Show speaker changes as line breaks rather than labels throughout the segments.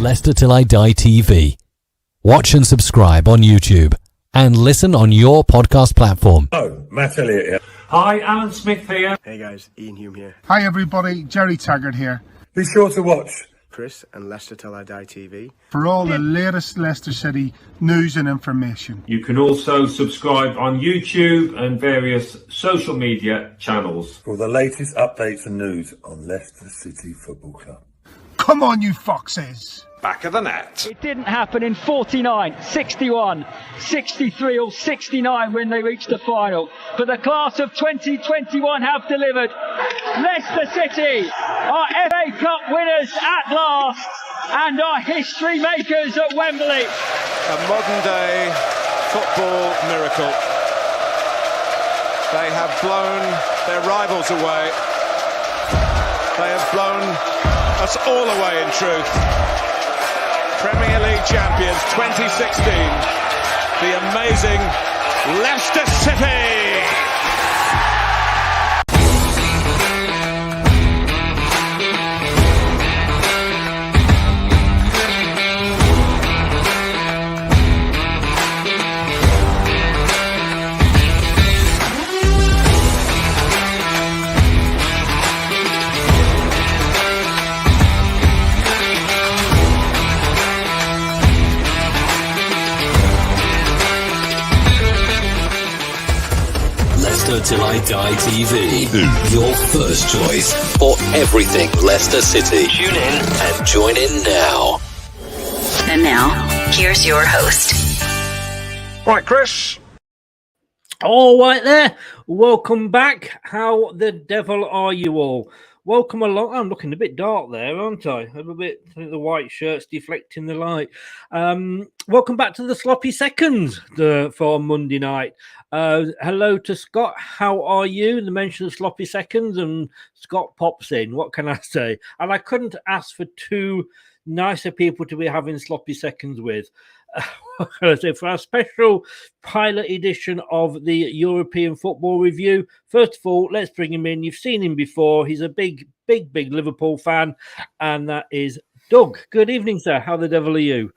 Leicester Till I Die TV. Watch and subscribe on YouTube and listen on your podcast platform.
Oh, Matt Elliott here.
Hi, Alan Smith here.
Hey guys, Ian Hume here.
Hi everybody, Jerry Taggart here.
Be sure to watch
Chris and Leicester Till I Die TV
For all the latest Leicester City news and information.
You can also subscribe on YouTube and various social media channels.
for the latest updates and news on Leicester City Football Club.
Come on, you foxes!
Back of the net.
It didn't happen in 49, 61, 63 or 69 when they reached the final. But the class of 2021 have delivered. Leicester City are FA Cup winners at last and are history makers at Wembley.
A modern day football miracle. They have blown their rivals away. They have blown us all away in truth. Premier League champions 2016, the amazing Leicester City!
Till I Die TV. Your first choice for everything Leicester City. Tune in and join in now.
And now, here's your host.
Right, Chris.
All right there. Welcome back. How the devil are you all? Welcome along. I'm looking a bit dark there, aren't I? I'm a bit, I think the white shirt's deflecting the light. Welcome back to the Sloppy Seconds for Monday night. Hello to Scott. How are you? The mention of Sloppy Seconds and Scott pops in. What can I say? And I couldn't ask for two nicer people to be having Sloppy Seconds with. What can I say? For our special pilot edition of the European Football Review, first of all, let's bring him in. You've seen him before. He's a big Liverpool fan, and that is Doug. Good evening, sir. How the devil are you?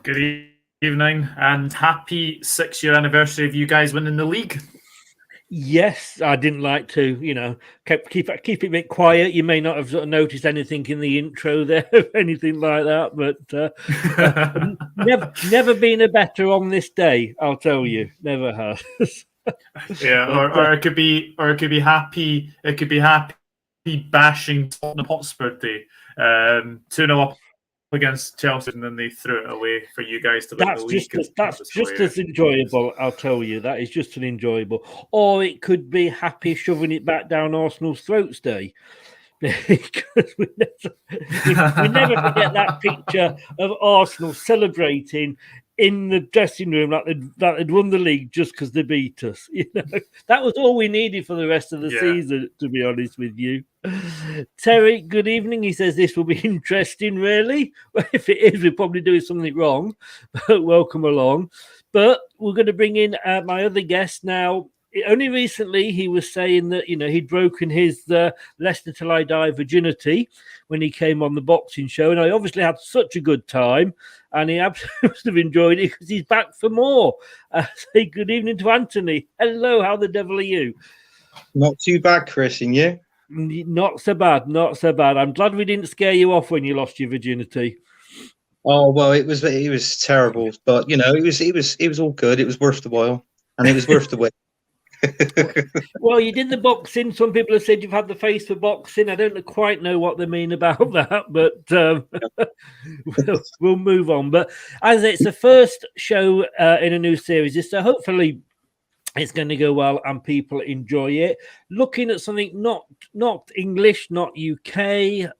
Good evening, and happy 6-year anniversary of you guys winning the league.
Yes, I didn't like to, keep it a bit quiet. You may not have sort of noticed anything in the intro there, anything like that, but never been a better on this day. I'll tell you, never has.
Yeah, or it could be happy. It could be happy bashing Tottenham Hotspur Day, 2-0 up against Chelsea, and then they threw it away for you guys to win the league.
That's just as enjoyable, I'll tell you. That is just as enjoyable. Or it could be happy shoving it back down Arsenal's throats day. Because we never forget that picture of Arsenal celebrating in the dressing room that they'd won the league just because they beat us. That was all we needed for the rest of the season, to be honest with you. Terry, good evening. He says this will be interesting, really. Well, if it is, we're probably doing something wrong. But welcome along. But we're going to bring in my other guest now. Only recently he was saying that, he'd broken his Leicester Till I Die virginity when he came on the boxing show. And I obviously had such a good time. And he absolutely must have enjoyed it because he's back for more. Say good evening to Anthony. Hello, how the devil are you?
Not too bad, Chris, and you?
Not so bad, not so bad. I'm glad we didn't scare you off when you lost your virginity.
Oh well, it was terrible, but it was all good. It was worth the while, and it was worth the wait.
Well, you did the boxing. Some people have said you've had the face for boxing. I don't quite know what they mean about that, but we'll move on. But as it's the first show in a new series, so hopefully it's going to go well and people enjoy it. Looking at something not English, not UK.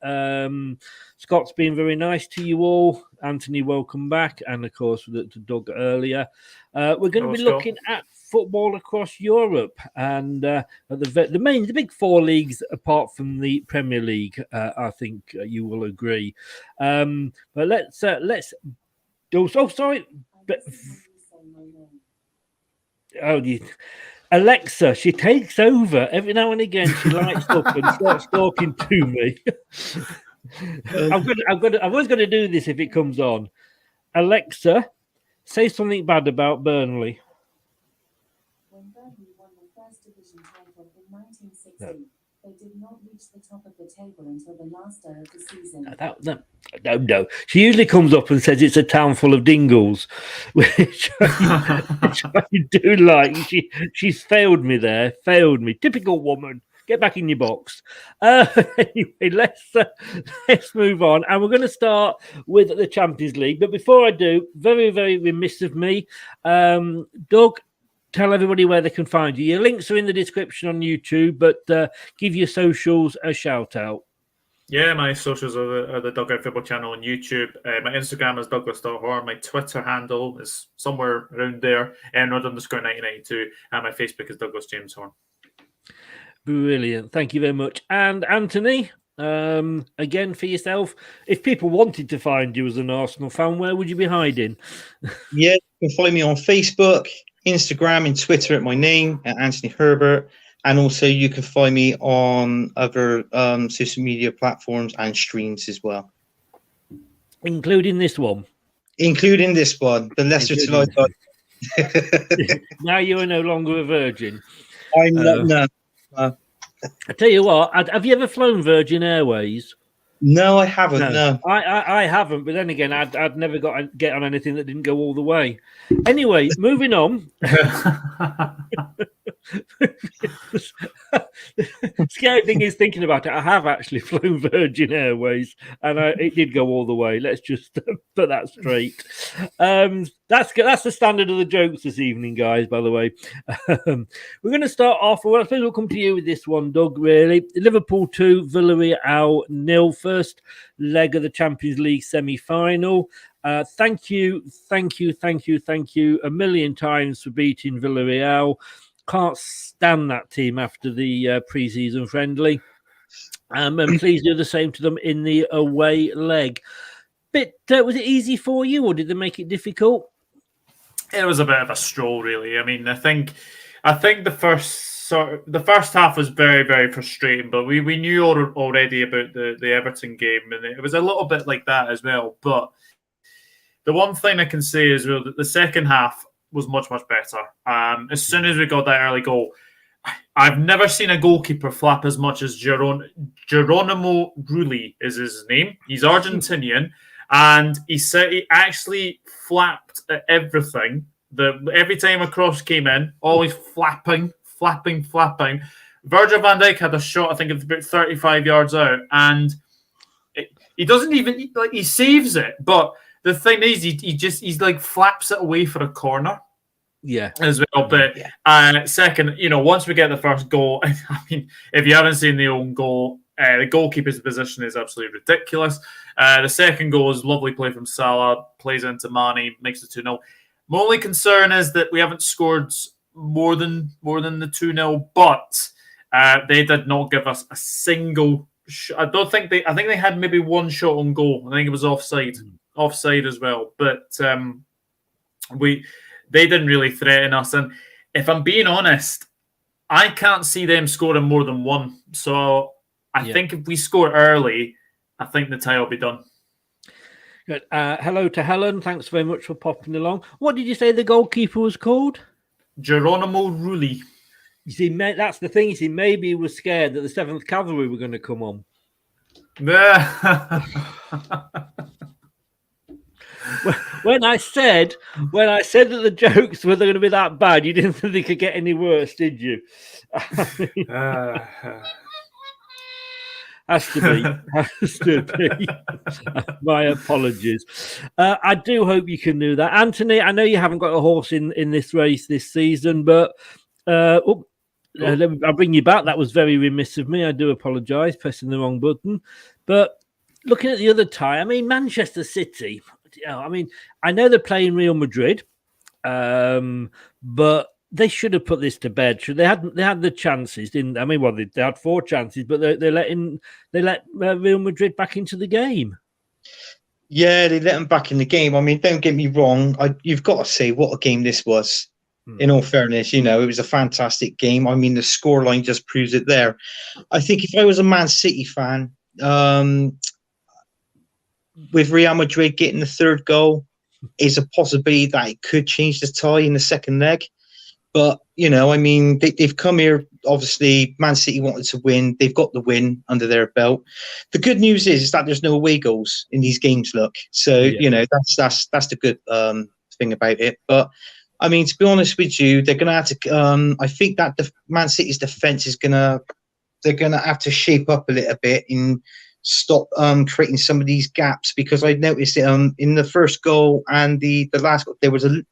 Scott's been very nice to you all. Anthony, welcome back. And of course, to Doug earlier. We're going to be looking at football across Europe and the big four leagues apart from the Premier League. I think you will agree. But let's. Oh, sorry. Alexa, she takes over every now and again. She lights up and starts talking to me. I was going to do this if it comes on. Alexa, say something bad about Burnley.
When Burnley won the first division title in 1960, they did not reach the top of the table until the last day of the season.
No. She usually comes up and says it's a town full of dingles, which I do like. She's failed me there. Failed me. Typical woman. Get back in your box. Anyway, let's move on. And we're going to start with the Champions League. But before I do, very, very remiss of me. Doug, tell everybody where they can find you. Your links are in the description on YouTube, but give your socials a shout out.
Yeah, my socials are the Dugout Football channel on YouTube. My Instagram is Douglas.Horn. My Twitter handle is somewhere around there, Enrod_1992. And my Facebook is Douglas James Horn.
Brilliant. Thank you very much. And Anthony, again for yourself, if people wanted to find you as an Arsenal fan, where would you be hiding?
Yeah, you can find me on Facebook, Instagram, and Twitter at my name, at Anthony Herbert. And also you can find me on other social media platforms and streams as well.
Including this one?
Including this one, the Leicester till I die.
Now you are no longer a virgin.
I'm not, no.
I tell you what, have you ever flown Virgin Airways?
No, I haven't. No.
I haven't. But then again, I'd never get on anything that didn't go all the way. Anyway, moving on. Scary thing is thinking about it. I have actually flown Virgin Airways, and it did go all the way. Let's just put that straight. That's the standard of the jokes this evening, guys. By the way, we're going to start off. Well, I suppose we'll come to you with this one, Doug. Really, Liverpool 2, Villarreal 0. First leg of the Champions League semi-final. Thank you a million times for beating Villarreal. Can't stand that team after the pre-season friendly. And please do the same to them in the away leg. But was it easy for you, or did they make it difficult?
It was a bit of a stroll, really. I mean, I think the first half was very, very frustrating, but we knew already about the Everton game, and it was a little bit like that as well. But the one thing I can say is that the second half was much, much better. As soon as we got that early goal, I've never seen a goalkeeper flap as much as Geronimo Rulli is his name. He's Argentinian, and he actually flapped at everything. Every time a cross came in, always flapping. Virgil van Dijk had a shot, I think, of about 35 yards out, and he doesn't even he saves it. But the thing is, he's like flaps it away for a corner.
Yeah,
as well. But second, once we get the first goal, I mean, if you haven't seen the own goal, the goalkeeper's position is absolutely ridiculous. The second goal is lovely play from Salah, plays into Mane, makes it 2-0. My only concern is that we haven't scored more than the 2-0, but they did not give us a single shot. I think they had maybe one shot on goal. I think it was offside as well. But they didn't really threaten us. And if I'm being honest, I can't see them scoring more than one. So I think if we score early, I think the tie will be done.
Good. Hello to Helen. Thanks very much for popping along. What did you say the goalkeeper was called?
Geronimo Rulli.
You see, that's the thing. You see, maybe he was scared that the 7th Cavalry were going to come on. When I said that the jokes were going to be that bad, you didn't think they could get any worse, did you? Has to be. My apologies. I do hope you can do that, Anthony. I know you haven't got a horse in this race this season, but I'll bring you back. That was very remiss of me. I do apologise, pressing the wrong button. But looking at the other tie, I mean, Manchester City. I mean, I know they're playing Real Madrid, but they should have put this to bed. They had the chances, didn't they? I mean, well, they had 4 chances, but they let Real Madrid back into the game.
Yeah, they let them back in the game. I mean, don't get me wrong. You've got to say what a game this was. In all fairness, it was a fantastic game. I mean, the scoreline just proves it there. I think if I was a Man City fan, with Real Madrid getting the third goal, is a possibility that it could change the tie in the second leg. But, you know, I mean, they've come here. Obviously, Man City wanted to win. They've got the win under their belt. The good news is that there's no away goals in these games, look. So, you know, that's the good thing about it. But, I mean, to be honest with you, they're going to have to I think that the Man City's defence is they're going to have to shape up a little bit and stop creating some of these gaps, because I noticed it in the first goal and the last goal, it was a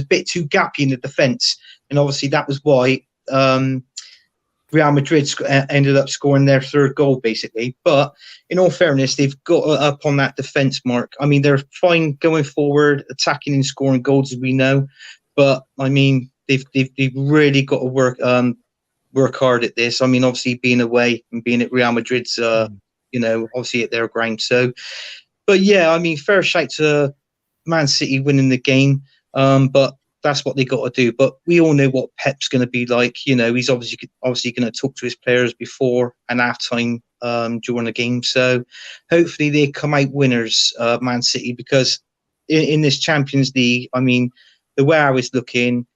bit too gappy in the defence, and obviously that was why Real Madrid ended up scoring their third goal, basically. But in all fairness, they've got up on that defence, Mark. I mean, they're fine going forward, attacking and scoring goals, as we know. But I mean, they've really got to work hard at this. I mean, obviously being away and being at Real Madrid's, you know, obviously at their ground. So, but yeah, I mean, fair shout to Man City winning the game. But that's what they got to do. But we all know what Pep's going to be like. You know, he's obviously going to talk to his players before and halftime during the game. So hopefully they come out winners, Man City, because in this Champions League, I mean, the way I was looking,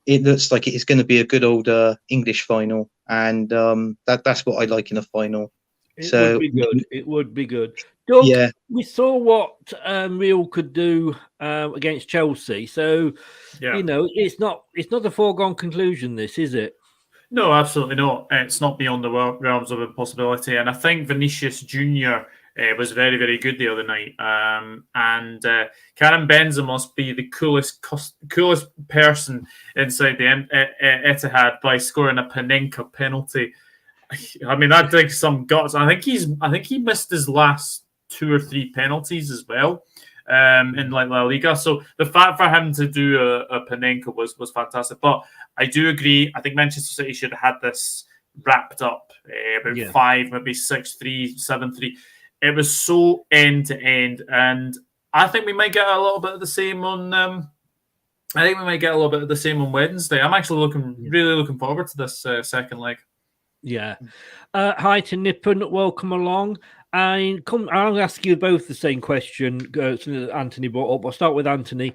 it looks like it's going to be a good old English final, and that's what I like in a final.
It would be good. It would be good. Doug,
yeah,
we saw what Real could do against Chelsea. So, you know, it's not a foregone conclusion, this, is it?
No, absolutely not. It's not beyond the realms of impossibility. And I think Vinicius Jr. Was very, very good the other night. And Karim Benzema must be the coolest person inside the Etihad by scoring a Panenka penalty. I mean, that takes some guts. I think he missed his last 2 or 3 penalties as well in like La Liga. So the fact for him to do a Panenka was fantastic. But I do agree. I think Manchester City should have had this wrapped up about 5, maybe 6-3, 7-3. It was so end to end, and I think we might get a little bit of the same on. I think we might get a little bit of the same on Wednesday. I'm actually really looking forward to this second leg.
Yeah. Hi to Nippon. Welcome along. I'll ask you both the same question. Anthony brought up. I'll start with Anthony.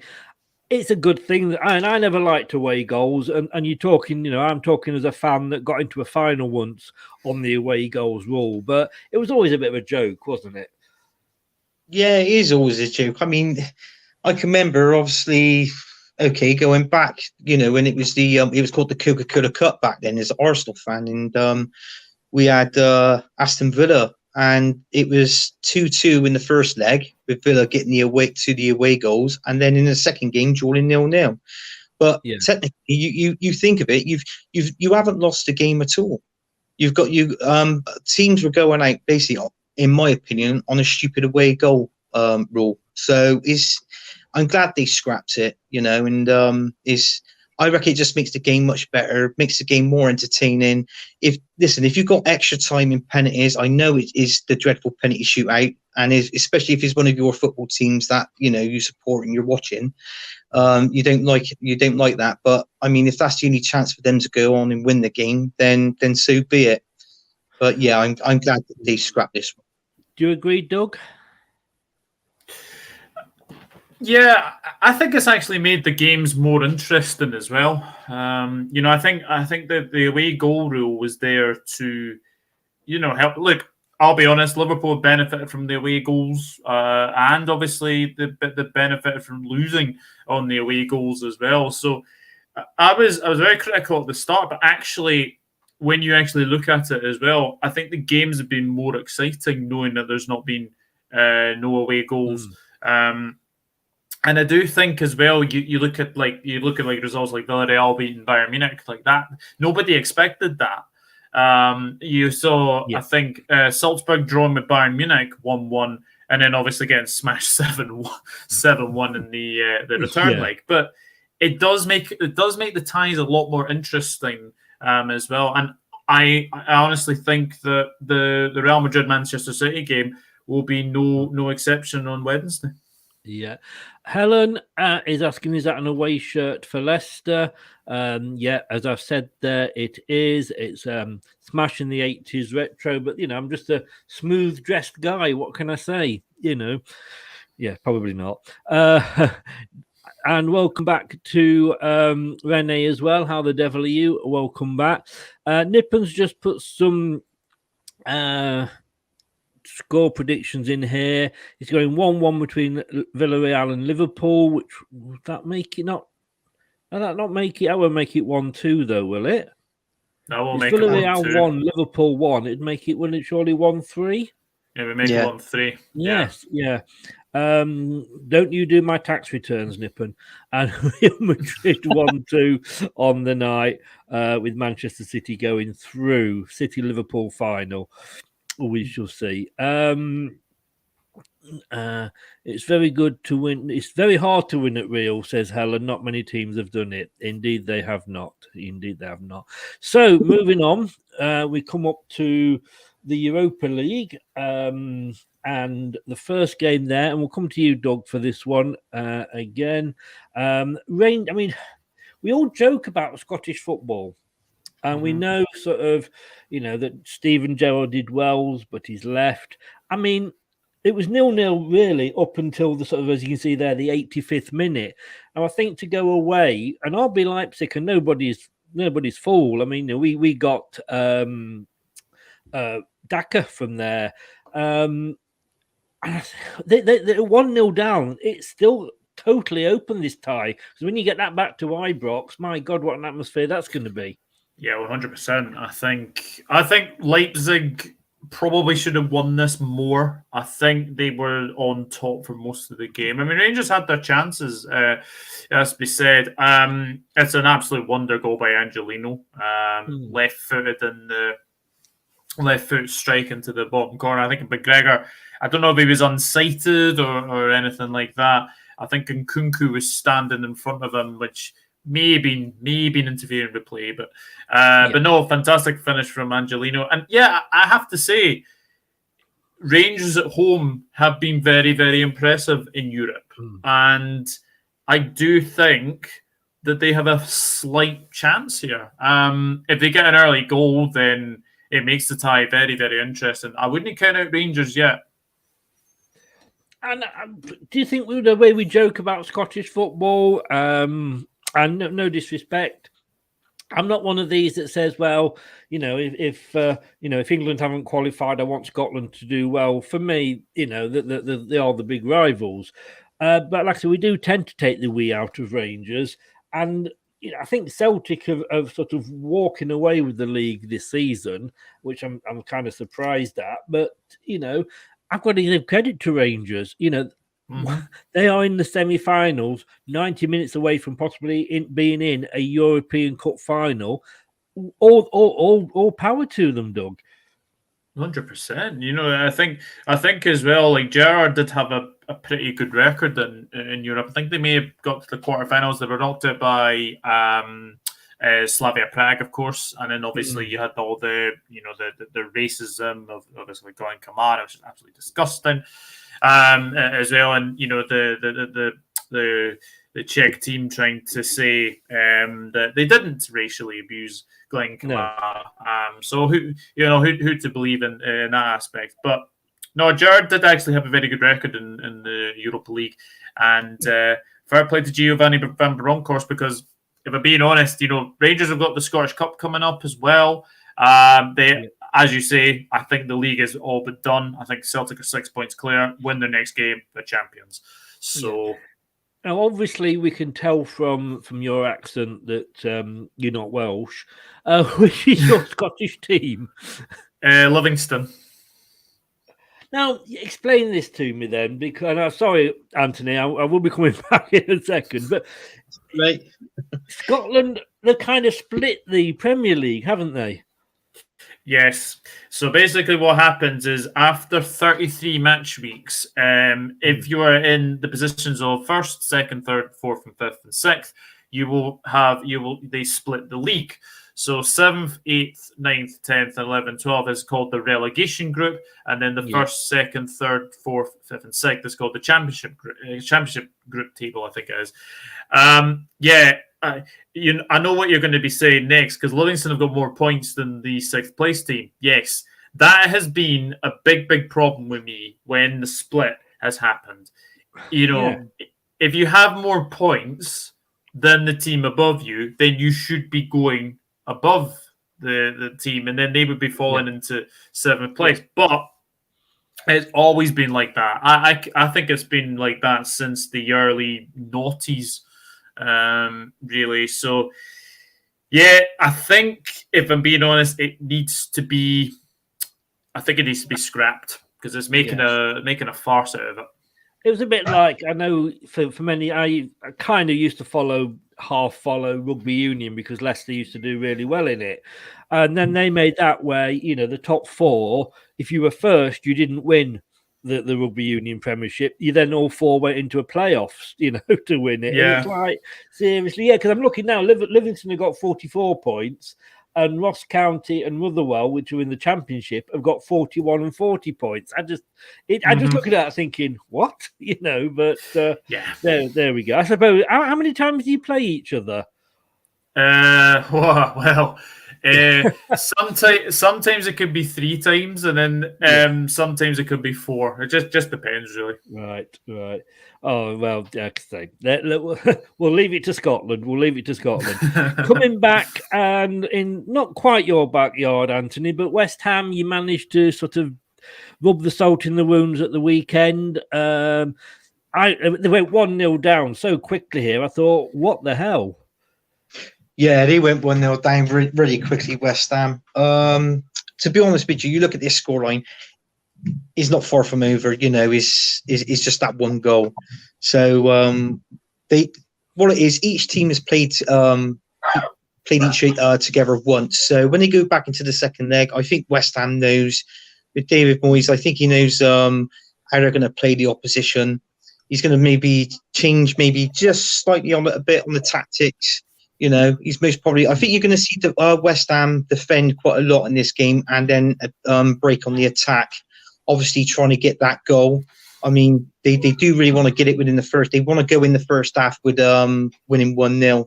It's a good thing, and I never liked away goals. And you're talking, you know, I'm talking as a fan that got into a final once on the away goals rule, but it was always a bit of a joke, wasn't it?
Yeah, it is always a joke. I mean, I can remember, obviously, going back, you know, when it was it was called the Coca-Cola Cup back then as an Arsenal fan, and we had Aston Villa, and it was 2-2 in the first leg with Villa getting the away goals, and then in the second game drawing 0-0. But technically, you think of it, you haven't lost a game at all. You've got teams were going out basically, in my opinion, on a stupid away goal rule. So I'm glad they scrapped it, you know, and I reckon it just makes the game much better, makes the game more entertaining. If you've got extra time in penalties, I know it is the dreadful penalty shootout, and especially if it's one of your football teams that, you know, you support and you're watching, you don't like that. But I mean, if that's the only chance for them to go on and win the game, then so be it. But yeah, I'm glad that they scrapped this one.
Do you agree, Doug?
Yeah, I think it's actually made the games more interesting as well. You know, I think that the away goal rule was there to, you know, help. Look, I'll be honest, Liverpool benefited from the away goals, and obviously the benefited from losing on the away goals as well. So I was very critical at the start, but actually, when you actually look at it as well, I think the games have been more exciting knowing that there's not been no away goals. And I do think as well, you look at results like Villarreal beating Bayern Munich like that. Nobody expected that. You saw, I think, Salzburg drawing with Bayern Munich 1-1, and then obviously getting smashed 7-1 in the return leg. But it does make the ties a lot more interesting as well. And I honestly think that the Real Madrid Manchester City game will be no exception on Wednesday.
Yeah. Helen is asking, is that an away shirt for Leicester? Yeah, as I've said there, it is. It's smashing the 80s retro, but, you know, I'm just a smooth-dressed guy. What can I say? You know, Yeah, probably not. And welcome back to Renee as well. How the devil are you? Welcome back. Nippon's just put some score predictions in here. It's going 1-1 between Villarreal and Liverpool, which would that make it not? Will that not make it? I will make it 1-2 though, will it?
No, we'll
it's
make
Villarreal
it 1-2.
1, Liverpool 1. It'd make it, wouldn't it? Surely 1-3.
Yeah, we make it 1-3.
Yes, yeah. Don't you do my tax returns, Nippon? And Real Madrid 1-2 on the night with Manchester City going through. City Liverpool final. We shall see. It's very good to win. It's very hard to win at Real, says Helen. Not many teams have done it. Indeed, they have not. Indeed, they have not. So, moving on, we come up to the Europa League and the first game there, and we'll come to you, Doug, for this one again. We all joke about Scottish football. And we know sort of, that Steven Gerrard did well, but he's left. I mean, it was 0-0 really up until the sort of, as you can see there, the 85th minute. And I think to go away, and RB Leipzig, and nobody's fool. I mean, we got Daka from there. They're 1-0 down. It's still totally open, this tie. Because when you get that back to Ibrox, my God, what an atmosphere that's going to be.
Yeah, 100%. I think Leipzig probably should have won this more. I think they were on top for most of the game. I mean, Rangers had their chances, as to be said. It's an absolute wonder goal by Angelino. Left-footed and the left foot strike into the bottom corner. I think McGregor, I don't know if he was unsighted or anything like that. I think Nkunku was standing in front of him, which may have been interfering with play, but no, fantastic finish from Angelino. And yeah, I have to say, Rangers at home have been very, very impressive in Europe. And I do think that they have a slight chance here. If they get an early goal, then it makes the tie very, very interesting. I wouldn't count out Rangers yet.
And do you think the way we joke about Scottish football, and no disrespect, I'm not one of these that says, well, if England haven't qualified, I want Scotland to do well. For me, they are the big rivals. But like I said, we do tend to take the we out of Rangers. And I think Celtic have sort of walking away with the league this season, which I'm kind of surprised at. But, I've got to give credit to Rangers. They are in the semi-finals, 90 minutes away from possibly being in a European Cup final. All power to them, Doug.
100%. I think as well, like Gerrard did have a pretty good record in Europe. I think they may have got to the quarterfinals. They were knocked out by Slavia Prague, of course, and then obviously you had all the racism of obviously going Kamara, which is absolutely disgusting, as well, and the Czech team trying to say that they didn't racially abuse Glenn Kamara. So who to believe in that aspect? But no, Gerrard did actually have a very good record in the Europa League, and fair play to Giovanni Van Bronckhorst, because if I'm being honest, Rangers have got the Scottish Cup coming up as well. As you say, I think the league is all but done. I think Celtic are 6 points clear. Win their next game, they're champions. So
now, obviously, we can tell from your accent that you're not Welsh. Which is your Scottish team?
Livingston.
Now, explain this to me then, because sorry, Anthony, I will be coming back in a second, but Scotland, they've kind of split the Premier League, haven't they?
Yes. So basically what happens is after 33 match weeks, if you are in the positions of first, second, third, fourth, and fifth, and sixth, they split the league. So 7th, 8th, 9th, 10th, 11th, 12th is called the relegation group. And then the first, second, third, fourth, fifth, and 6th is called the championship group table, I think it is. I know what you're going to be saying next, because Livingston have got more points than the 6th place team. Yes, that has been a big, big problem with me when the split has happened. you know, if you have more points than the team above you, then you should be going above the team, and then they would be falling into 7th place. But it's always been like that. I think it's been like that since the early noughties, really. So, yeah, I think, if I'm being honest, it needs to be. I think it needs to be scrapped because it's making a farce out of it.
It was a bit like, I know for many, I kind of used to half follow rugby union because Leicester used to do really well in it. And then they made that where, you know, the top 4, if you were first, you didn't win the rugby union premiership. You then all 4 went into a playoffs, you know, to win it. Yeah. And it's like, seriously, because I'm looking now, Livingston have got 44 points. And Ross County and Motherwell, which are in the Championship, have got 41 and 40 points. I just look at that thinking, what? You know, but there we go. I suppose, how many times do you play each other?
Sometimes it could be 3 times, and then sometimes it could be 4. It just depends, really.
Right. Oh, well, we'll leave it to Scotland. Coming back, and in not quite your backyard, Anthony, but West Ham, you managed to sort of rub the salt in the wounds at the weekend. They went 1-0 down so quickly here. I thought, what the hell?
Yeah, they went 1-0 down really quickly, West Ham. To be honest with you, you look at this scoreline, he's not far from over, you know, is just that one goal. So what it is, each team has played each together once. So when they go back into the second leg, I think West Ham knows, with David Moyes, I think he knows how they're going to play the opposition. He's going to maybe change just slightly a bit on the tactics. You know, he's most probably. I think you're going to see the West Ham defend quite a lot in this game, and then break on the attack. Obviously, trying to get that goal. I mean, they do really want to get it within the first. They want to go in the first half with winning 1-0.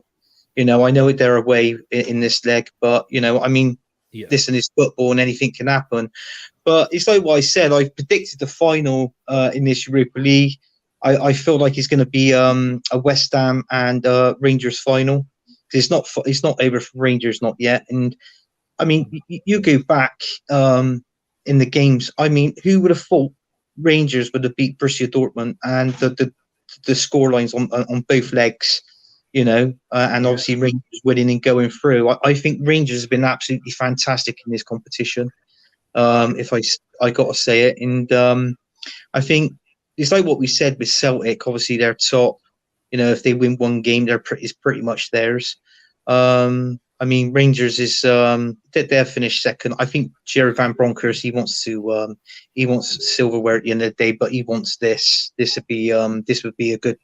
You know, I know they're away in this leg, but you know, I mean, listen, it's football and anything can happen. But it's like what I said. I predicted the final in this Europa League. I feel like it's going to be a West Ham and Rangers final. It's not over for Rangers, not yet. And I mean, you go back in the games. I mean, who would have thought Rangers would have beat Borussia Dortmund, and the score lines on both legs, you know, and obviously Rangers winning and going through. I think Rangers have been absolutely fantastic in this competition. If I got to say it, and I think it's like what we said with Celtic. Obviously, they're top. You know, if they win one game, it's pretty much theirs. I mean, Rangers is they're finished second. I think Gerard Van Bronckhorst, he wants silverware at the end of the day, but he wants this. This would be a good,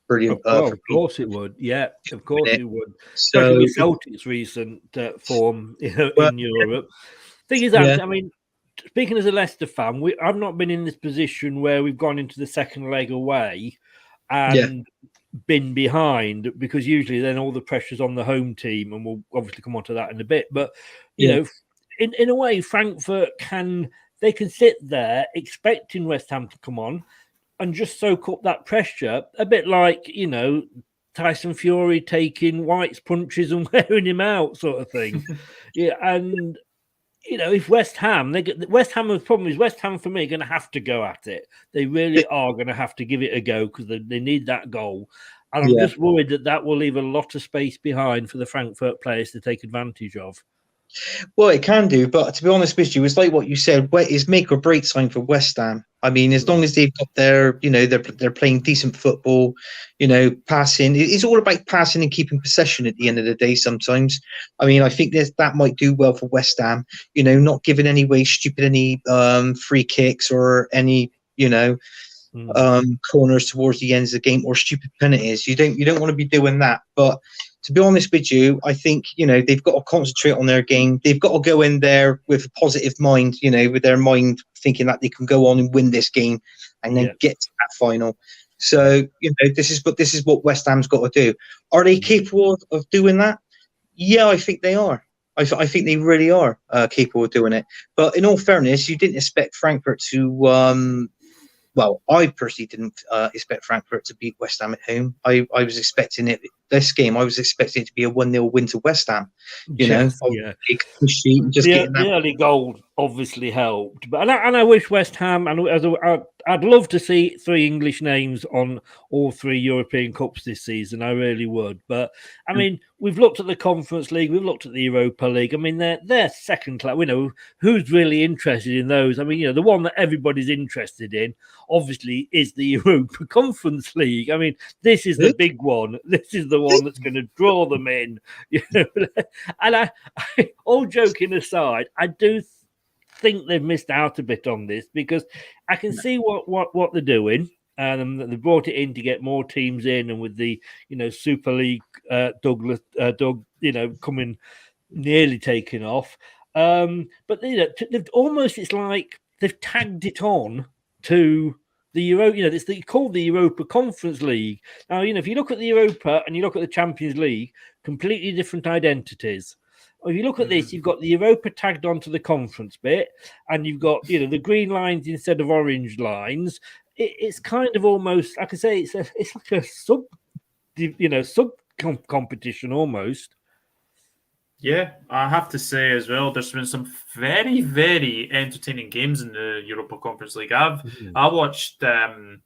brilliant.
Of course it would. Yeah, of course it would. So with Celtic's recent form, you know, in Europe. Thing is, I mean, speaking as a Leicester fan, I've not been in this position where we've gone into the second leg away and been behind, because usually then all the pressure's on the home team, and we'll obviously come on to that in a bit. But you know, in a way, Frankfurt can sit there expecting West Ham to come on and just soak up that pressure, a bit like, you know, Tyson Fury taking White's punches and wearing him out, sort of thing. And you know, if West Ham, the problem is West Ham for me are going to have to go at it. They really are going to have to give it a go, because they need that goal. And I'm just worried that will leave a lot of space behind for the Frankfurt players to take advantage of.
Well, it can do, but to be honest with you, it's like what you said. It's make or break time for West Ham. I mean, as long as they've got their, you know, they're playing decent football, you know, passing. It's all about passing and keeping possession at the end of the day. Sometimes, I mean, I think that might do well for West Ham. You know, not giving any free kicks or any, you know, corners towards the ends of the game, or stupid penalties. You don't want to be doing that. But to be honest with you, I think, you know, they've got to concentrate on their game. They've got to go in there with a positive mind, you know, with their mind thinking that they can go on and win this game and then get to that final. So, you know, this is what West Ham's got to do. Are they capable of doing that? Yeah, I think they are. I think they really are capable of doing it. But in all fairness, you didn't expect Frankfurt to well, I personally didn't expect Frankfurt to beat West Ham at home. I was expecting it. This game, I was expecting it to be a 1-0 win to West Ham. You know,
the early goal obviously helped, but and I wish West Ham, and I'd love to see 3 English names on all 3 European Cups this season. I really would. But I mean, we've looked at the Conference League, we've looked at the Europa League. I mean, they're second class. We know who's really interested in those. I mean, you know, the one that everybody's interested in, obviously, is the Europa Conference League. I mean, this is the big one. This is the one that's going to draw them in. You know? And I, all joking aside, I do think they've missed out a bit on this, because I can see what they're doing. They brought it in to get more teams in, and with the Super League, Doug, coming nearly taking off. But they've almost, it's like they've tagged it on to the Euro. It's called the Europa Conference League. Now, if you look at the Europa and you look at the Champions League, completely different identities. Or if you look at this, you've got the Europa tagged onto the conference bit, and you've got the green lines instead of orange lines. It's kind of almost, I could say, it's like a sub competition almost.
Yeah, I have to say as well, there's been some very, very entertaining games in the Europa Conference League. I watched Feyenoord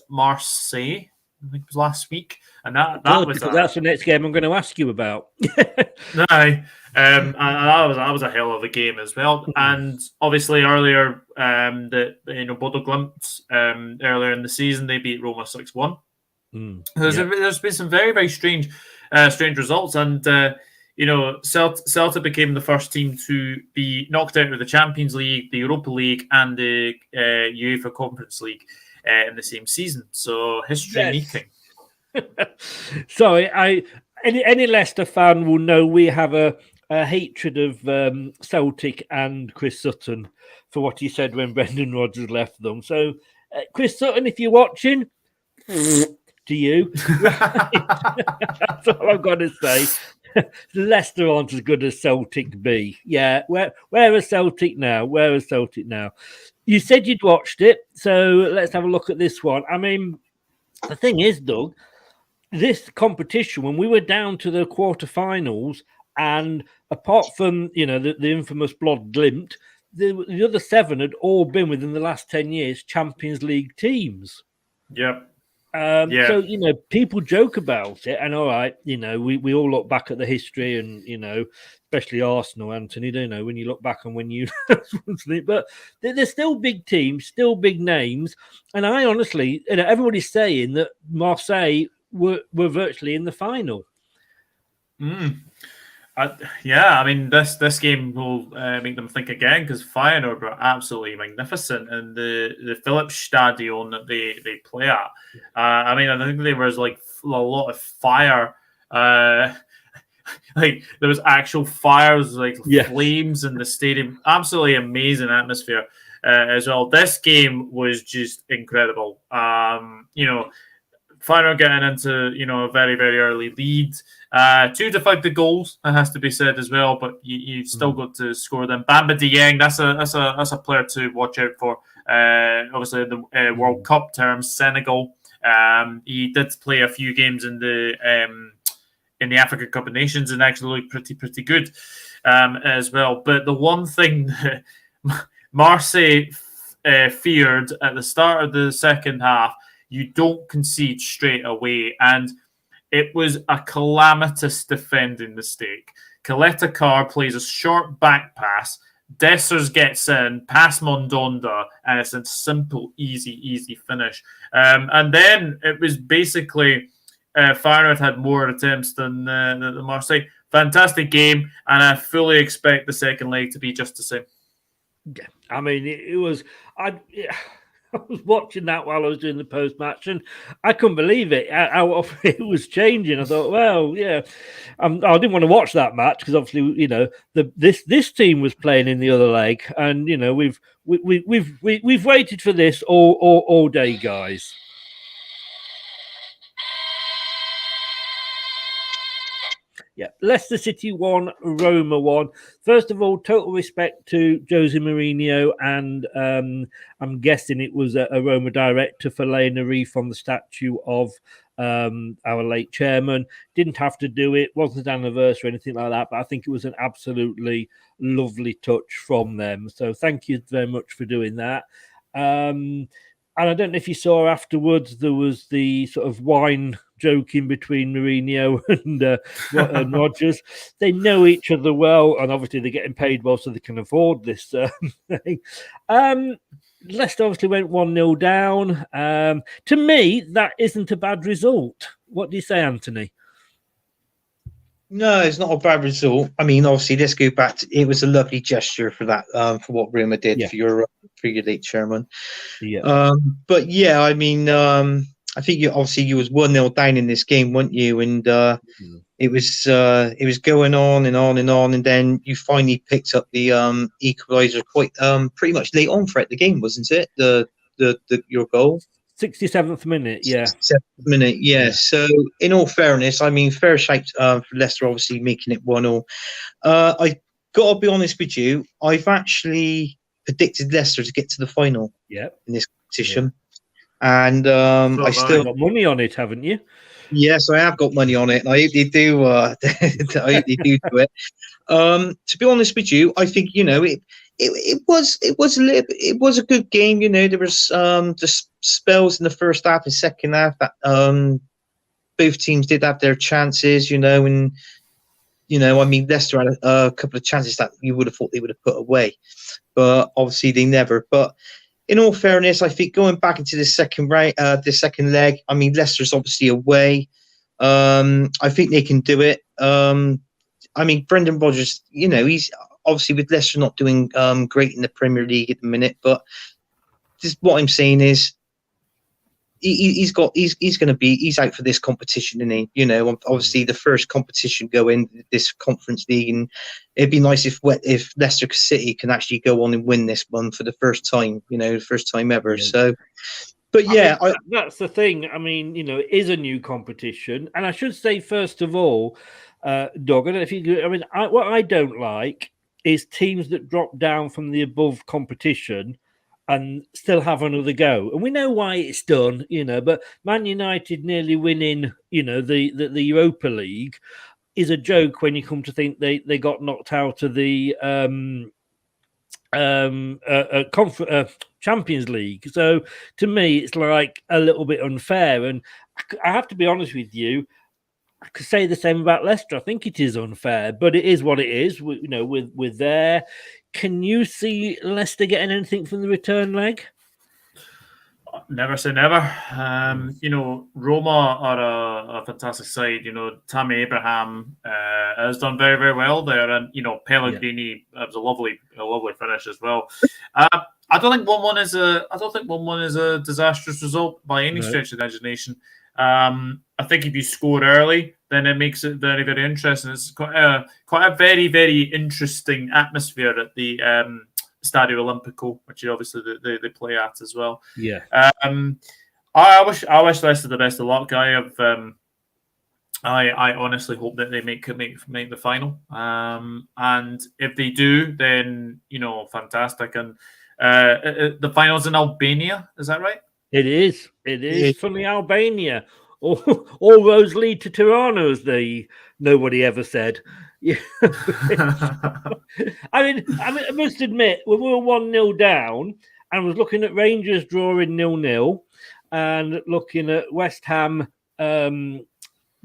Marseille, I think it was last week, and that was
that's the next game I'm going to ask you about.
that was a hell of a game as well. And obviously earlier, Bodo Glimt, earlier in the season, they beat Roma 6-1. There's been some very, very strange results, and Celta became the first team to be knocked out of the Champions League, the Europa League, and the UEFA Conference League in the same season. So history making.
Sorry, any Leicester fan will know we have a hatred of Celtic and Chris Sutton for what he said when Brendan Rodgers left them. So, Chris Sutton, if you're watching, to you. That's all I've got to say. Leicester aren't as good as Celtic be. Yeah, where are Celtic now? Where are Celtic now? You said you'd watched it, so let's have a look at this one. I mean, the thing is, Doug, this competition, when we were down to the quarterfinals, and apart from the infamous Blood Glimt, the other 7 had all been within the last 10 years Champions League teams.
Yep.
So people joke about it, and all right, we all look back at the history, and especially Arsenal, Anthony, when you look back and when you but they're still big teams, still big names, and I honestly, everybody's saying that Marseille were virtually in the final.
I mean, this game will make them think again, because Feyenoord were absolutely magnificent, and the Philips Stadion that they play at. I mean, I think there was like a lot of fire. Like there was actual fires, like flames in the stadium. Absolutely amazing atmosphere as well. This game was just incredible. Feyenoord getting into a very, very early lead. 2 to 5 the goals, that has to be said as well, but you still got to score them. Bamba Dieng, that's a player to watch out for. Obviously, in the World Cup terms, Senegal. He did play a few games in the African Cup of Nations and actually looked pretty good as well. But the one thing that Marseille feared at the start of the second half, you don't concede straight away, and it was a calamitous defending mistake. Coletta Carr plays a short back pass. Dessers gets in, past Mondonda, and it's a simple, easy finish. And then it was basically Feyenoord had more attempts than Marseille. Fantastic game, and I fully expect the second leg to be just the same.
Yeah, I mean, it was... I was watching that while I was doing the post-match, and I couldn't believe it. How it was changing. I thought, well, yeah, I didn't want to watch that match because obviously, this team was playing in the other leg, and we've waited for this all day, guys. Yeah, Leicester City 1, Roma 1. First of all, total respect to Jose Mourinho, and I'm guessing it was a Roma director for laying a wreath on the statue of our late chairman. Didn't have to do it, wasn't an anniversary or anything like that, but I think it was an absolutely lovely touch from them. So thank you very much for doing that. And I don't know if you saw afterwards, there was the sort of wine joking between Mourinho and Rodgers. They know each other well, and obviously they're getting paid well, so they can afford this thing. Leicester obviously went 1-0 down. To me, that isn't a bad result. What do you say, Anthony?
No, it's not a bad result. I mean, obviously, let's go back to it was a lovely gesture for that, for what Roma did for your late chairman.
Yeah.
But yeah, I mean, I think you was 1-0 down in this game, weren't you? And it was going on and on and on, and then you finally picked up the equaliser quite pretty much late on throughout the game, wasn't it? Your goal.
67th minute, yeah.
67th minute, yeah. So, in all fairness, I mean, fair shout for Leicester, obviously making it 1-0. I got to be honest with you, I've actually predicted Leicester to get to the final in this competition. And I still
got money on it, haven't you?
Yes, I have got money on it, and I hope they do. I hope they do it. To be honest with you, I think it was a good game. There was just spells in the first half and second half that both teams did have their chances. I mean, Leicester had a couple of chances that you would have thought they would have put away, but obviously they never. But in all fairness, I think going back into the second leg, I mean, Leicester's obviously away. I think they can do it. I mean, Brendan Rodgers, he's obviously with Leicester not doing great in the Premier League at the minute, but just what I'm saying is he's out for this competition, isn't he? Obviously the first competition going this Conference League, and it'd be nice if Leicester City can actually go on and win this one for the first time, the first time ever. Yeah. So, but yeah,
that's the thing. I mean, it is a new competition, and I should say first of all, Doug, I don't know if you. I mean, what I don't like is teams that drop down from the above competition and still have another go. And we know why it's done, but Man United nearly winning, the Europa League is a joke when you come to think they got knocked out of the Champions League. So to me, it's like a little bit unfair. And I have to be honest with you, I could say the same about Leicester. I think it is unfair, but it is what it is. With there. Can you see Leicester getting anything from the return leg?
Never say never. Roma are a fantastic side. Tammy Abraham has done very, very well there, and Pellegrini was a lovely finish as well. I don't think 1-1 is a disastrous result by any stretch of the imagination. I think if you score early, then it makes it very, very interesting. It's quite a very, very interesting atmosphere at the Stadio Olimpico, which obviously they play at as well.
Yeah.
I wish Leicester the best of luck. I honestly hope that they make the final. And if they do, then fantastic. And the final's in Albania, is that right?
It is from the Albania. All roads lead to Tirana, as nobody ever said. I mean, I must admit, when we were 1-0 down, and was looking at Rangers drawing 0-0, and looking at West Ham drawing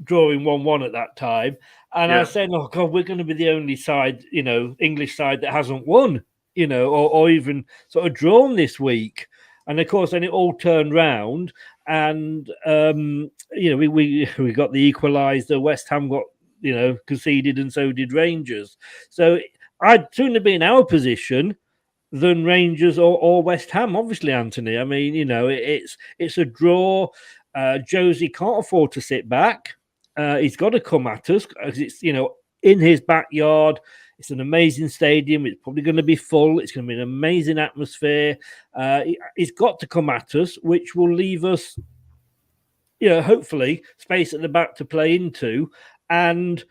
1-1 at that time, and I was saying, "Oh God, we're going to be the only side, English side that hasn't won, or even sort of drawn this week." And of course, then it all turned round, and we got the equaliser. West Ham got conceded, and so did Rangers. So I'd sooner be in our position than Rangers or West Ham. Obviously, Anthony. I mean, it's a draw. Josie can't afford to sit back. He's got to come at us because it's in his backyard. It's an amazing stadium. It's probably going to be full. It's going to be an amazing atmosphere. He's got to come at us, which will leave us, hopefully, space at the back to play into. And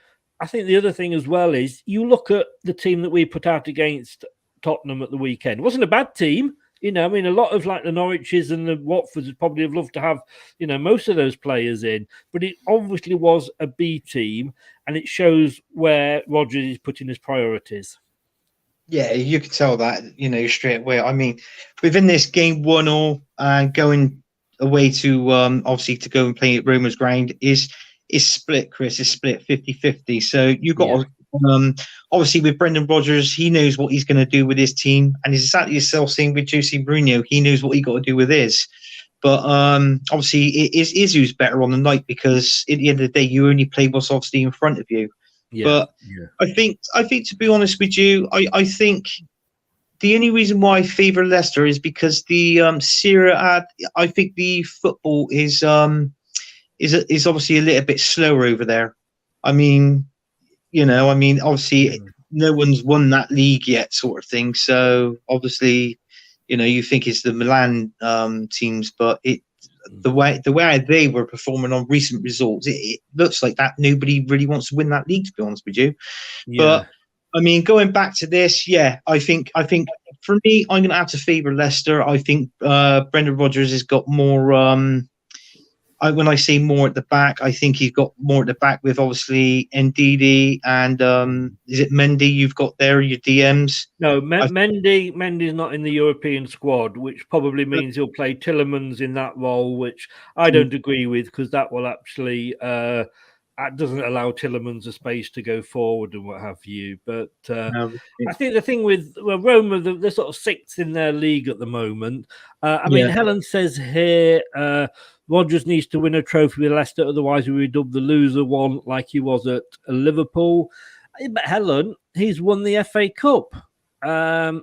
I think the other thing as well is you look at the team that we put out against Tottenham at the weekend. It wasn't a bad team. You know, I mean, a lot of like the Norwiches and the Watfords would probably have loved to have, you know, most of those players in, but it obviously was a B team, and it shows where Rodgers is putting his priorities.
Yeah, you could tell that, you know, straight away. I mean, within this game 1-0 and going away to obviously to go and play at Roma's ground is split, Chris. Is split 50-50. So you got obviously with Brendan Rodgers, he knows what he's going to do with his team, and it's exactly the same with Jose Mourinho. He knows what he got to do with his. But obviously, it is who's better on the night, because at the end of the day, you only play what's obviously in front of you.
Yeah.
But I think to be honest with you, I think the only reason why I favour Leicester is because the Serie A, I think the football is obviously a little bit slower over there. I mean, you know, obviously no one's won that league yet, sort of thing. So obviously, you know, you think it's the Milan teams, but the way they were performing on recent results, it looks like that nobody really wants to win that league, to be honest with you. Yeah. But I mean, going back to this, I think for me, I'm going to have to favour Leicester. I think Brendan Rodgers has got more. When I say more at the back, I think he's got more at the back with obviously Ndidi and is it Mendy you've got there, your DMs?
No, Mendy's not in the European squad, which probably means he'll play Tielemans in that role, which I don't agree with, because that will actually doesn't allow Tielemans a space to go forward and what have you. But I think the thing with Roma, they're sort of sixth in their league at the moment. I mean, Helen says here, Rodgers needs to win a trophy with Leicester, otherwise we would dub the loser one like he was at Liverpool. But Helen, he's won the FA Cup.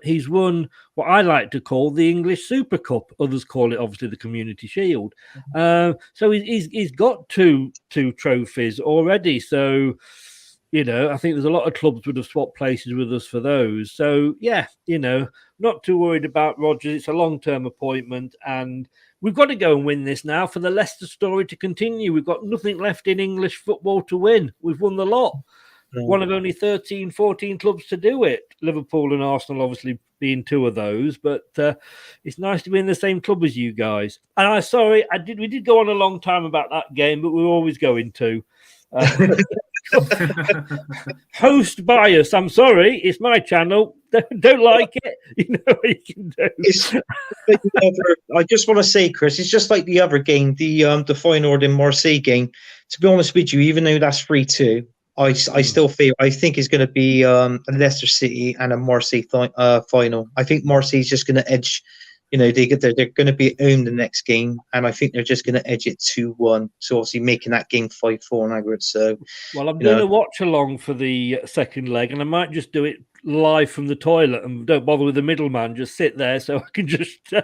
He's won what I like to call the English Super Cup. Others call it obviously the Community Shield. So he's got two trophies already. So, you know, I think there's a lot of clubs would have swapped places with us for those. So yeah, you know, not too worried about Rodgers. It's a long-term appointment, and we've got to go and win this now for the Leicester story to continue. We've got nothing left in English football to win. We've won the lot. One of only 13, 14 clubs to do it. Liverpool and Arsenal obviously being two of those, but it's nice to be in the same club as you guys. And we did go on a long time about that game, but we're always going to. Host bias. I'm sorry, it's my channel. Don't like it. You know what you can do.
I just want to say, Chris, it's just like the other game, the Feyenoord and Marseille game. To be honest with you, even though that's 3-2, I still feel I think it's going to be a Leicester City and a Marseille final. I think Marseille's just going to edge. You know, they're going to be owned the next game, and I think they're just going to edge it 2-1. So obviously making that game 5-4 on aggregate. So,
well, I'm doing a watch along for the second leg, and I might just do it live from the toilet and don't bother with the middleman. Just sit there so I can just be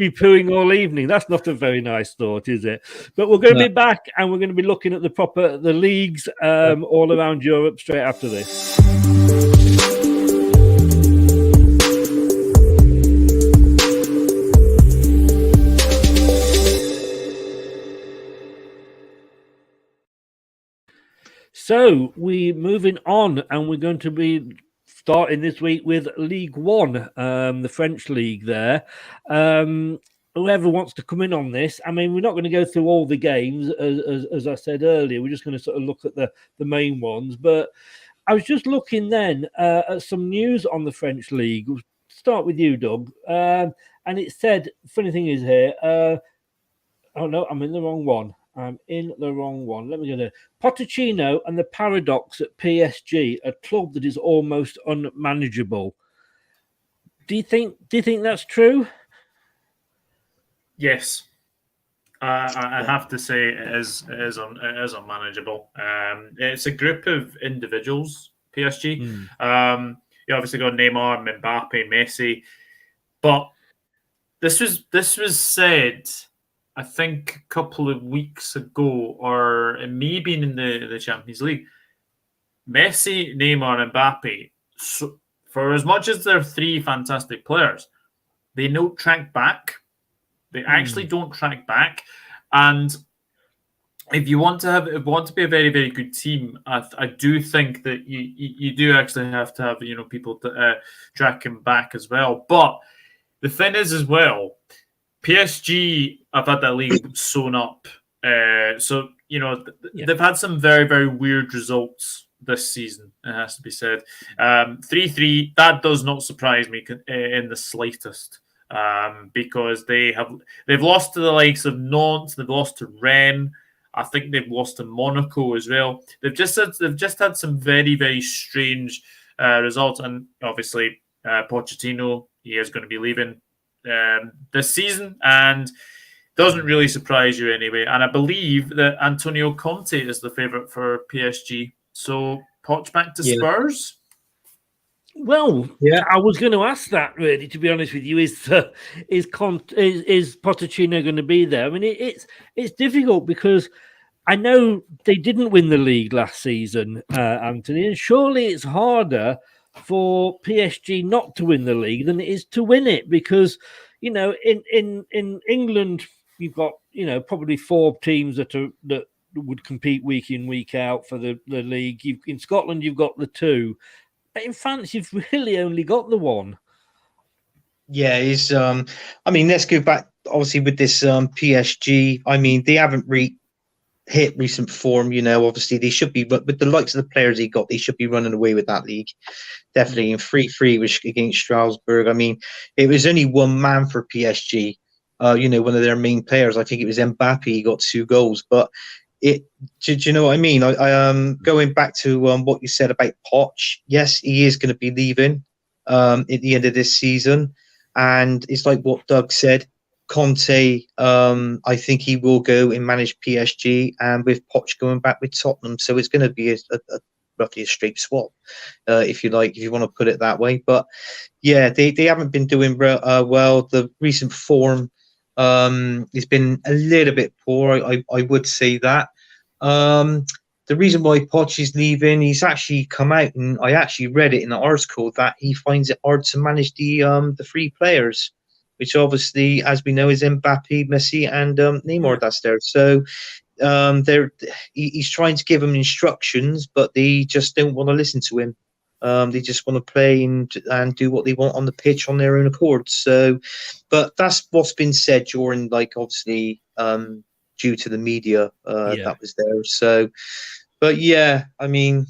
pooing all evening. That's not a very nice thought, is it? But we're going to be back, and we're going to be looking at the leagues all around Europe straight after this. So we're moving on, and we're going to be starting this week with League One, the French League there. Whoever wants to come in on this, I mean, we're not going to go through all the games, as I said earlier. We're just going to sort of look at the main ones. But I was just looking then at some news on the French League. We'll start with you, Doug. And it said, funny thing is here, oh no, I'm in the wrong one. Let me go there. Pochettino and the paradox at PSG, a club that is almost unmanageable. Do you think that's true?
Yes, I have to say it is unmanageable. It's a group of individuals. PSG. You obviously got Neymar, Mbappe, Messi, but this was said, I think, a couple of weeks ago, or it may have been in the Champions League. Messi, Neymar, and Mbappe, so for as much as they're three fantastic players, they don't track back. They actually don't track back. And if you want to be a very, very good team, I do think that you do actually have to have people to track him back as well. But the thing is as well, PSG have had that league sewn up. So they've had some very, very weird results this season. It has to be said. 3-3. That does not surprise me in the slightest. Because they've lost to the likes of Nantes, they've lost to Rennes. I think they've lost to Monaco as well. They've just had some very, very strange results, and obviously Pochettino, he is going to be leaving this season, and doesn't really surprise you anyway. And I believe that Antonio Conte is the favourite for PSG. So Poch back to Spurs.
Well, I was going to ask that, really, to be honest with you. Is Pochettino going to be there? I mean, it's difficult because I know they didn't win the league last season, Anthony, and surely it's harder for PSG not to win the league than it is to win it, because, in England, you've got, probably 4 teams that would compete week in, week out for the league. In Scotland, you've got the 2. But in France, you've really only got the 1.
Yeah, let's go back, obviously, with this PSG. I mean, they haven't hit recent form, obviously they should be, but with the likes of the players he got, they should be running away with that league. Definitely in 3-3 against Strasbourg. I mean, it was only one man for PSG, one of their main players. I think it was Mbappe, he got 2 goals, but do you know what I mean? I going back to what you said about Poch. Yes, he is going to be leaving at the end of this season, and it's like what Doug said. Conte, I think he will go and manage PSG, and with Poch going back with Tottenham, so it's going to be roughly a straight swap, if you want to put it that way. But yeah, they haven't been doing well. The recent form has been a little bit poor. I would say that. The reason why Poch is leaving, he's actually come out, and I actually read it in an article that he finds it hard to manage the 3 players, which obviously, as we know, is Mbappe, Messi, and Neymar. That's there. So he's trying to give them instructions, but they just don't want to listen to him. They just want to play and do what they want on the pitch on their own accord. So, but that's what's been said during, obviously, due to the media that was there. So, but yeah, I mean,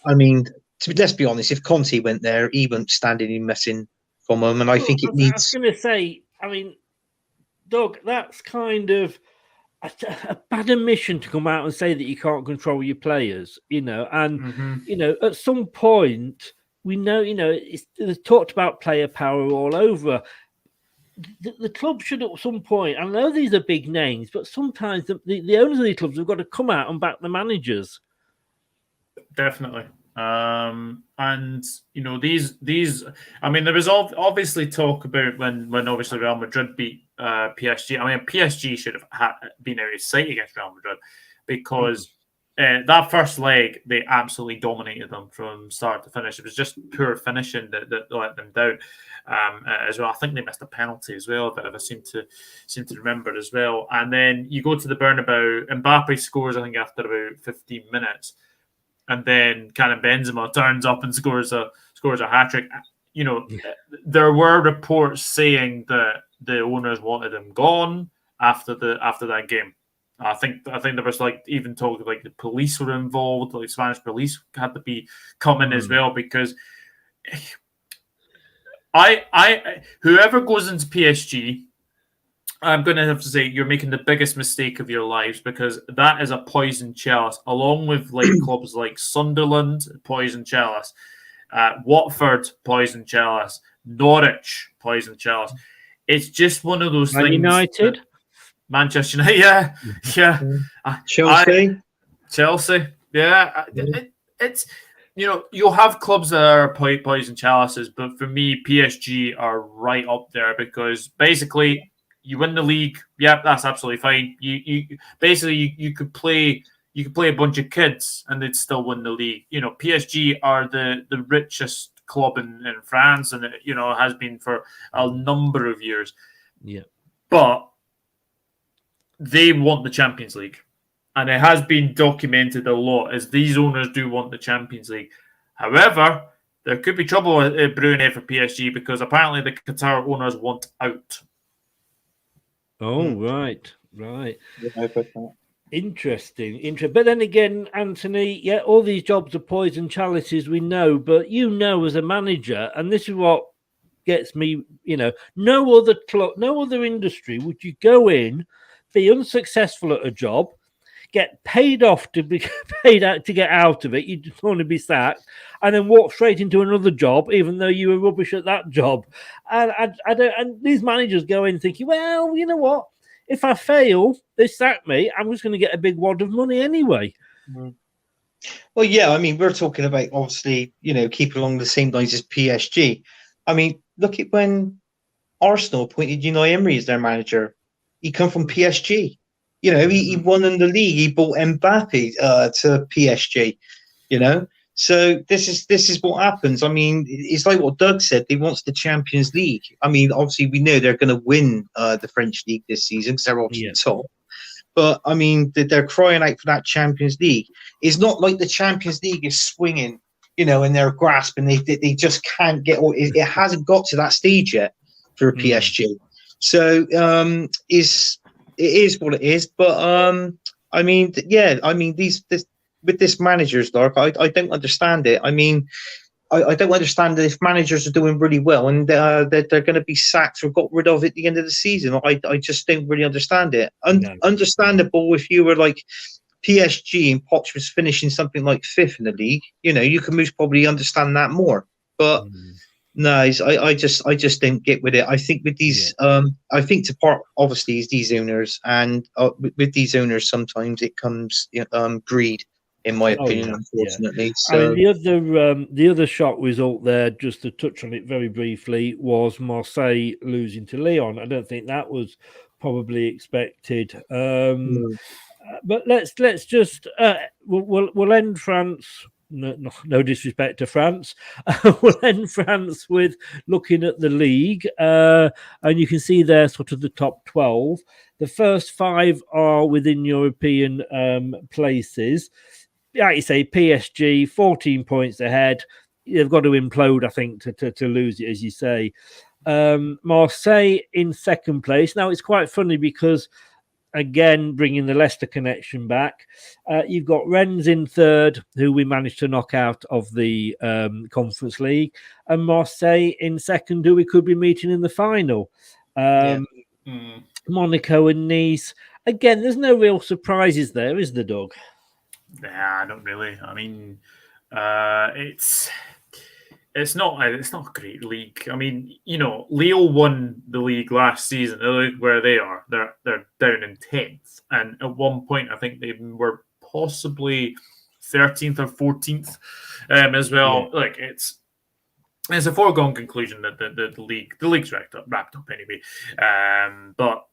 let's be honest. If Conte went there, he wouldn't stand any messing from him, and I think it needs.
I was going to say, I mean, Doug, that's kind of a bad admission to come out and say that you can't control your players, and at some point we know, it's talked about player power all over. The club should at some point, I know these are big names, but sometimes the owners of these clubs have got to come out and back the managers.
Definitely. And these I mean, there was obviously talk about when obviously Real Madrid beat PSG. I mean, PSG should have been out of sight against Real Madrid, because that first leg they absolutely dominated them from start to finish. It was just poor finishing that let them down as well. I think they missed a penalty as well, if I seem to remember as well. And then you go to the Bernabeu, Mbappe scores, I think, after about 15 minutes. And then Karim Benzema turns up and scores a hat-trick. There were reports saying that the owners wanted him gone after that game. I think there was even talk the police were involved, Spanish police had to be coming as well, because whoever goes into PSG, I'm going to have to say you're making the biggest mistake of your lives, because that is a poison chalice, along with clubs like Sunderland, poison chalice, Watford, poison chalice, Norwich, poison chalice. It's just one of those things.
United,
Manchester United, yeah. Chelsea, yeah. It's you'll have clubs that are poison chalices, but for me, PSG are right up there, because basically, you win the league, yeah, that's absolutely fine. You basically you could play a bunch of kids and they'd still win the league. PSG are the richest club in France, and it has been for a number of years.
Yeah,
but they want the Champions League. And it has been documented a lot as these owners do want the Champions League. However, there could be trouble brewing here for PSG because apparently the Qatar owners want out.
Oh, right. Interesting. But then again, Anthony, yeah, all these jobs are poison chalices, we know. But you know, as a manager, and this is what gets me, no other club, no other industry would you go in, be unsuccessful at a job, get paid off to be paid out to get out of it. You just want to be sacked, and then walk straight into another job, even though you were rubbish at that job. And I don't. And these managers go in thinking, well, you know what? If I fail, they sack me. I'm just going to get a big wad of money anyway.
Well, yeah. I mean, we're talking about obviously, keep along the same lines as PSG. I mean, look at when Arsenal appointed Unai Emery as their manager. He come from PSG. He won in the league. He bought Mbappe to PSG. So this is what happens. I mean, it's like what Doug said. He wants the Champions League. I mean, obviously we know they're going to win the French League this season because they're obviously top. But I mean, they're crying out for that Champions League. It's not like the Champions League is swinging, in their grasp, and they just can't get. It hasn't got to that stage yet for PSG. So it is what it is, but I mean, with this managers, Dark, I don't understand it. I mean, I don't understand if managers are doing really well and they're going to be sacked or got rid of at the end of the season. I just don't really understand it. Understandable if you were like PSG and Poch was finishing something like 5th in the league. You can most probably understand that more, but. No, I just don't get with it. I think with these, I think to part obviously is these owners, and with these owners sometimes it comes greed, in my opinion, unfortunately. So
I mean, the other shock result there, just to touch on it very briefly, was Marseille losing to Lyon. I don't think that was probably expected. But let's just we'll end France. No disrespect to France. We'll end France with looking at the league, and you can see there sort of the top 12. The first 5 are within European places. Like you say, PSG 14 points ahead. They've got to implode, I think, to lose it, as you say. Marseille in second place. Now it's quite funny because, again, bringing the Leicester connection back, you've got Rennes in third, who we managed to knock out of the Conference League, and Marseille in second, who we could be meeting in the final. Monaco and Nice. Again, there's no real surprises there, is there, Doug?
Nah, not really. I mean, it's not a great league. I mean, Lille won the league last season. Look where they are. They're down in 10th, and at one point I think they were possibly 13th or 14th as well. Yeah. Like it's a foregone conclusion that the league's wrapped up anyway. But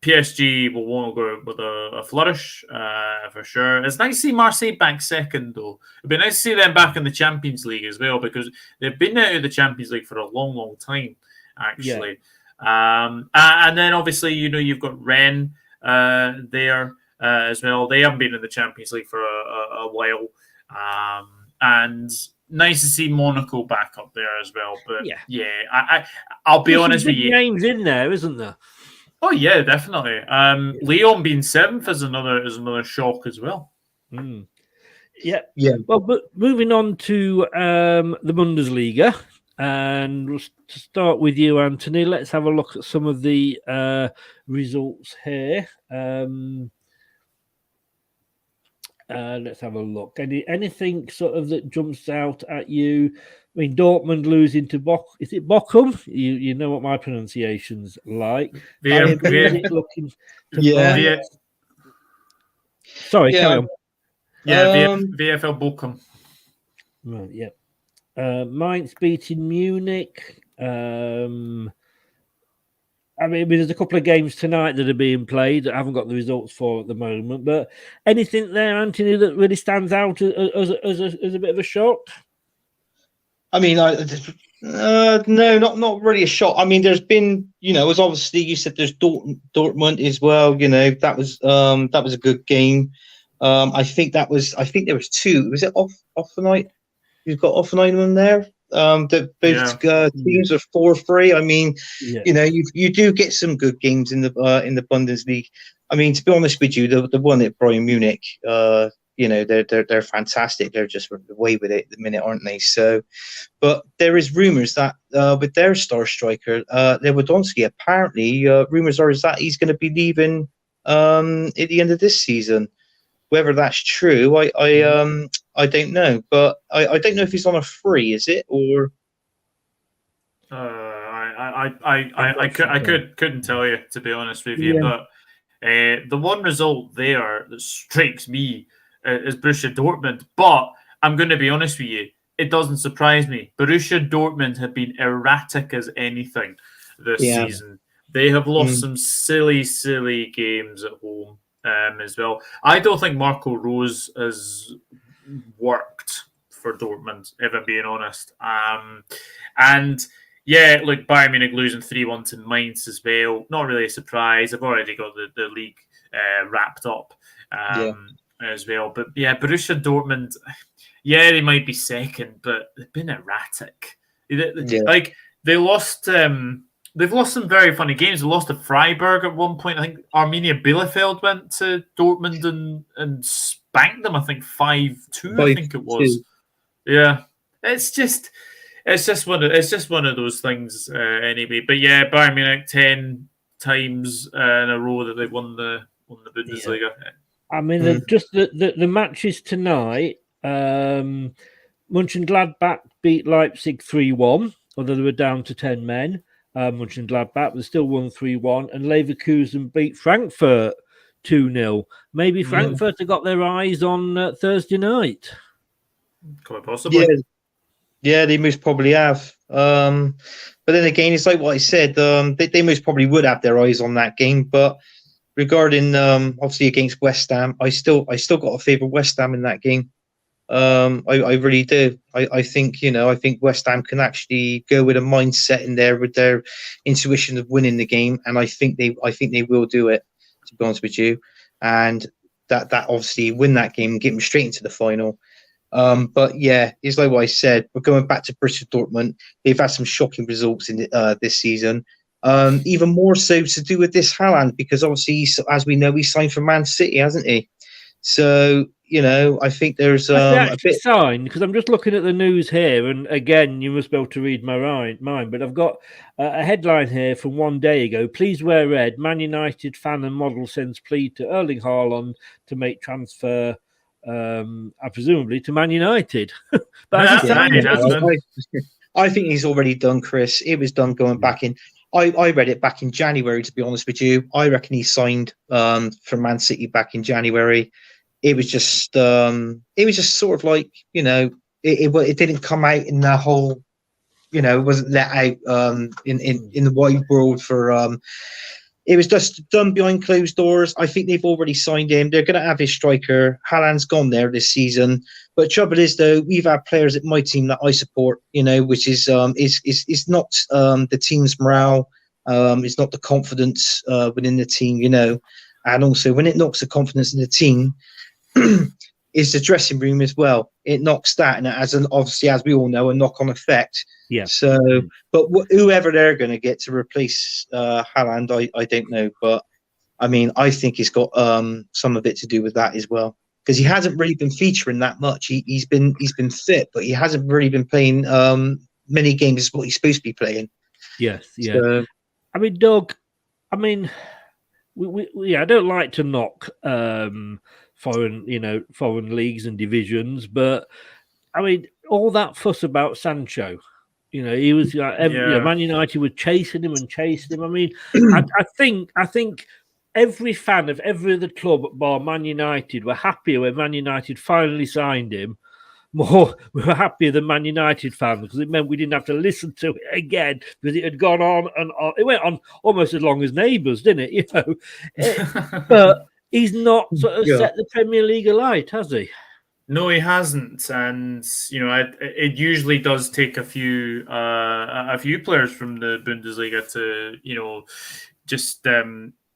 PSG will want to go with a flourish for sure. It's nice to see Marseille back second, though. It'd be nice to see them back in the Champions League as well, because they've been out of the Champions League for a long, long time, actually. Yeah. And then obviously, you've got Rennes there as well. They haven't been in the Champions League for a while. And nice to see Monaco back up there as well. But I'll be honest with you.
Names in there, isn't there?
Oh yeah, definitely. Lyon being 7th is another shock as well.
Yeah. Well, but moving on to the Bundesliga, and we'll start with you, Anthony. Let's have a look at some of the results here. Let's have a look. Anything sort of that jumps out at you? I mean, Dortmund losing to Is it Bochum? You know what my pronunciation's like. Sorry, carry on.
VfL Bochum.
Right, yeah. Mainz beating Munich. I mean, there's a couple of games tonight that are being played that I haven't got the results for at the moment. But anything there, Anthony, that really stands out as a bit of a shock?
I mean, No, not really a shock. I mean, there's been, as obviously you said, there's Dortmund as well. That was a good game. I think there was two. Was it Offenheim? You've got Offenheim there. That both teams are 4-3. I mean, you do get some good games in the Bundesliga. I mean, to be honest with you, the one at Bayern Munich, they're fantastic. They're just away with it at the minute, aren't they? So, but there is rumours that with their star striker, Lewandowski, apparently, rumours are that he's going to be leaving at the end of this season. Whether that's true, I don't know. But I don't know if he's on a free, is it, or?
I couldn't tell you, to be honest with you. But the one result there that strikes me is Borussia Dortmund. But I'm going to be honest with you, it doesn't surprise me. Borussia Dortmund have been erratic as anything this season. They have lost some silly games at home as well. I don't think Marco Rose has worked for Dortmund, if I'm being honest. And yeah, look, Bayern Munich losing 3-1 to Mainz as well. Not really a surprise. I've already got the league wrapped up as well. But yeah, Borussia Dortmund, they might be second, but they've been erratic. Like, they lost... They've lost some very funny games. They lost to Freiburg at one point. I think Arminia Bielefeld went to Dortmund and spanked them. I think 5-2. I think it was. Yeah, it's just one of those things anyway. But yeah, Bayern Munich 10 times in a row that they've won the Bundesliga.
Yeah. I mean, just the matches tonight. Mönchengladbach beat Leipzig 3-1, although they were down to 10 men. Mönchengladbach was still won 3-1, and Leverkusen beat Frankfurt 2-0. Maybe Frankfurt have got their eyes on Thursday night.
Quite possibly.
Yeah, they most probably have. But then again, it's like what I said. They most probably would have their eyes on that game. But regarding obviously against West Ham, I still got to favour West Ham in that game. I really do. I think West Ham can actually go with a mindset in there with their intuition of winning the game, and I think they will do it, to be honest with you, and that obviously win that game and get them straight into the final. But yeah, it's like what I said. We're going back to Borussia Dortmund. They've had some shocking results in this season. Even more so to do with this Haaland, because obviously, as we know, he signed for Man City, hasn't he? So, I think there's a bit
signed, because I'm just looking at the news here, and again, you must be able to read my mind, but I've got a headline here from one day ago. Please wear red. Man United fan and model sends plea to Erling Haaland to make transfer, presumably to Man United. But
I think he's already done, Chris. It was done going back in. I read it back in January, to be honest with you. I reckon he signed for Man City back in January. It was just sort of like, it didn't come out in the whole, it wasn't let out in the wide world for it was just done behind closed doors. I think they've already signed him. They're going to have his striker. Haaland's gone there this season. But trouble is, though, we've had players at my team that I support, which is not the team's morale. It's not the confidence within the team, And also, when it knocks the confidence in the team, is the dressing room as well. It knocks that, and it has obviously, as we all know, a knock-on effect.
Yeah.
So, but whoever they're going to get to replace Haaland, I don't know. But I mean, I think it's got some of it to do with that as well, because he hasn't really been featuring that much. He's been fit, but he hasn't really been playing many games as what he's supposed to be playing.
Yes. Yeah.
So,
I mean, Doug. I mean, I don't like to knock foreign leagues and divisions, but I mean, all that fuss about Sancho, he was Man United were chasing him. I mean, I think every fan of every other club bar Man United were happier when Man United finally signed him. We were happier than Man United fans, because it meant we didn't have to listen to it again, because it had gone on and on. It went on almost as long as Neighbours, didn't it? But he's not sort of set the Premier League alight, has he?
No, he hasn't, and it usually does take a few players from the Bundesliga to just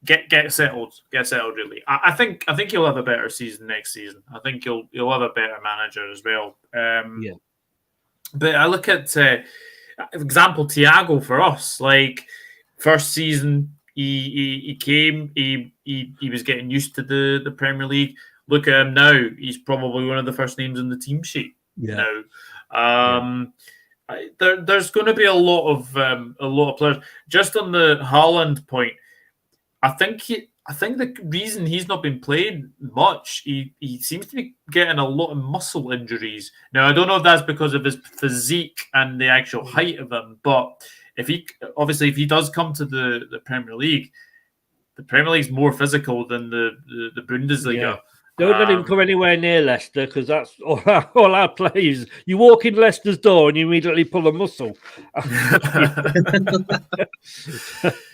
get settled. Really, I think he'll have a better season next season. I think he'll have a better manager as well. But I look at example Thiago for us. Like first season, he came, he was getting used to the Premier League. Look at him now; he's probably one of the first names on the team sheet now. There's going to be a lot of players. Just on the Haaland point, I think the reason he's not been played much, he seems to be getting a lot of muscle injuries. Now, I don't know if that's because of his physique and the actual height of him, but if he does come to the Premier League, the Premier League's more physical than the Bundesliga.
Yeah. Don't let him come anywhere near Leicester, because that's all our players. You walk in Leicester's door and you immediately pull a muscle.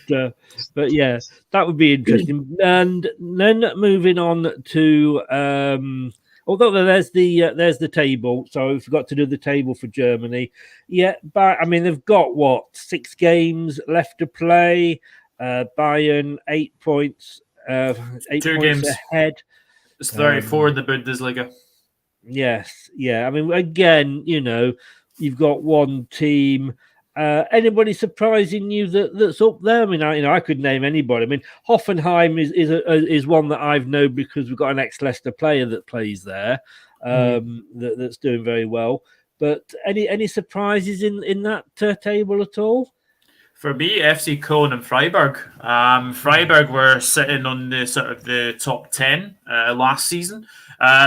But yeah, that would be interesting. And then moving on to, although there's the table, so I forgot to do the table for Germany. Yeah, but I mean they've got 6 games left to play. Bayern 8 points, 8
2
points
games
ahead.
It's 34 in the Bundesliga.
Yes, yeah. I mean, again, you've got one team. Anybody surprising you that's up there? I mean, I could name anybody. I mean, Hoffenheim is one that I've known because we've got an ex-Leicester player that plays there, that's doing very well. But any surprises in that table at all?
For me, FC Köln and Freiburg. Freiburg were sitting on the sort of the top 10 last season.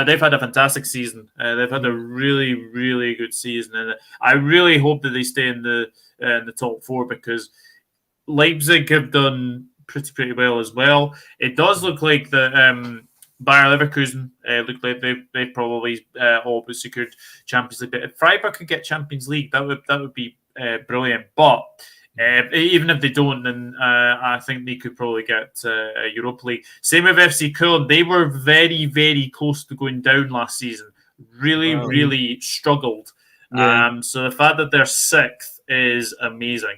They've had a fantastic season. They've had a really, really good season, and I really hope that they stay in the top 4, because Leipzig have done pretty well as well. It does look like that Bayer Leverkusen look like they probably all but secured Champions League. But if Freiburg could get Champions League, that would be brilliant. But even if they don't, then I think they could probably get a Europa League. Same with FC Köln. They were very, very close to going down last season. Really struggled.
Yeah.
So the fact that they're 6th is amazing.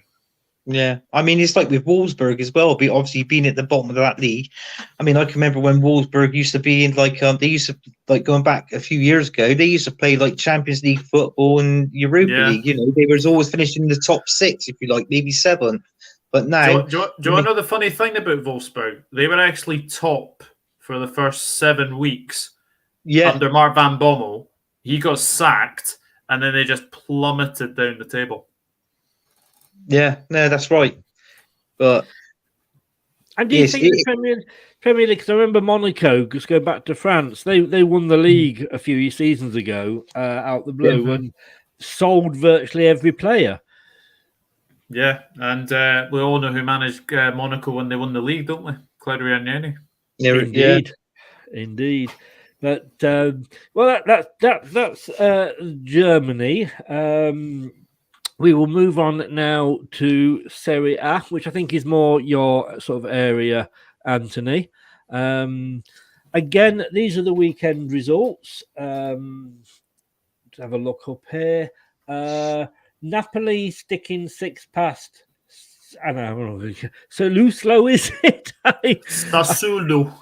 Yeah, I mean, it's like with Wolfsburg as well. But obviously, being at the bottom of that league, I mean, I can remember when Wolfsburg used to be in they used to going back a few years ago. They used to play like Champions League football and Europa League. They was always finishing in the top 6, if you like, maybe 7. But now,
do you want to know the funny thing about Wolfsburg? They were actually top for the first 7 weeks.
Yeah,
under Mark van Bommel. He got sacked, and then they just plummeted down the table.
Yeah, no, that's right. But
and do you think the Premier League? Because I remember Monaco, just go back to France, they won the league a few seasons ago out the blue and sold virtually every player.
Yeah, and we all know who managed Monaco when they won the league, don't we? Claudio Ranieri.
Indeed. But that's Germany. We will move on now to Serie A, which I think is more your sort of area, Anthony. Again, these are the weekend results. Let's have a look up here. Napoli sticking 6 past. I don't know. So slow is it? Sassuolo.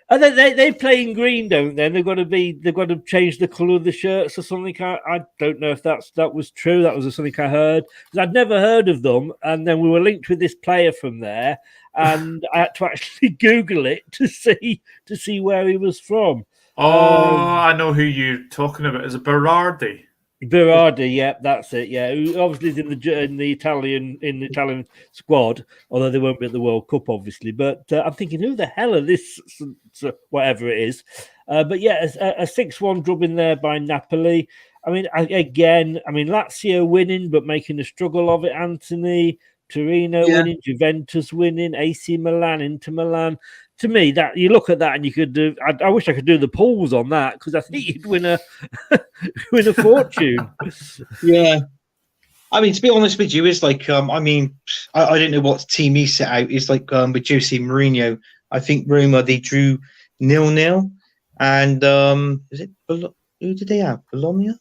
And they play in green, don't they? And they've got to change the colour of the shirts or something. I don't know if that was true. That was something I heard, because I'd never heard of them. And then we were linked with this player from there, and I had to actually Google it to see where he was from.
I know who you're talking about. Is it Berardi?
Berardi, yeah, that's it. Yeah, who obviously is in the Italian squad, although they won't be at the World Cup, obviously. But I'm thinking, who the hell are this? Whatever it is, but yeah, a 6-1 drubbing there by Napoli. I mean, Lazio winning, but making a struggle of it. Anthony, Torino winning, Juventus winning, AC Milan, Inter Milan. To me, that you look at that and you could do. I wish I could do the polls on that, because I think you'd win a fortune.
Yeah, I mean, to be honest with you, it's like I don't know what team he set out. It's like with Jose Mourinho. I think Roma, they drew 0-0. And who did they have? Bologna?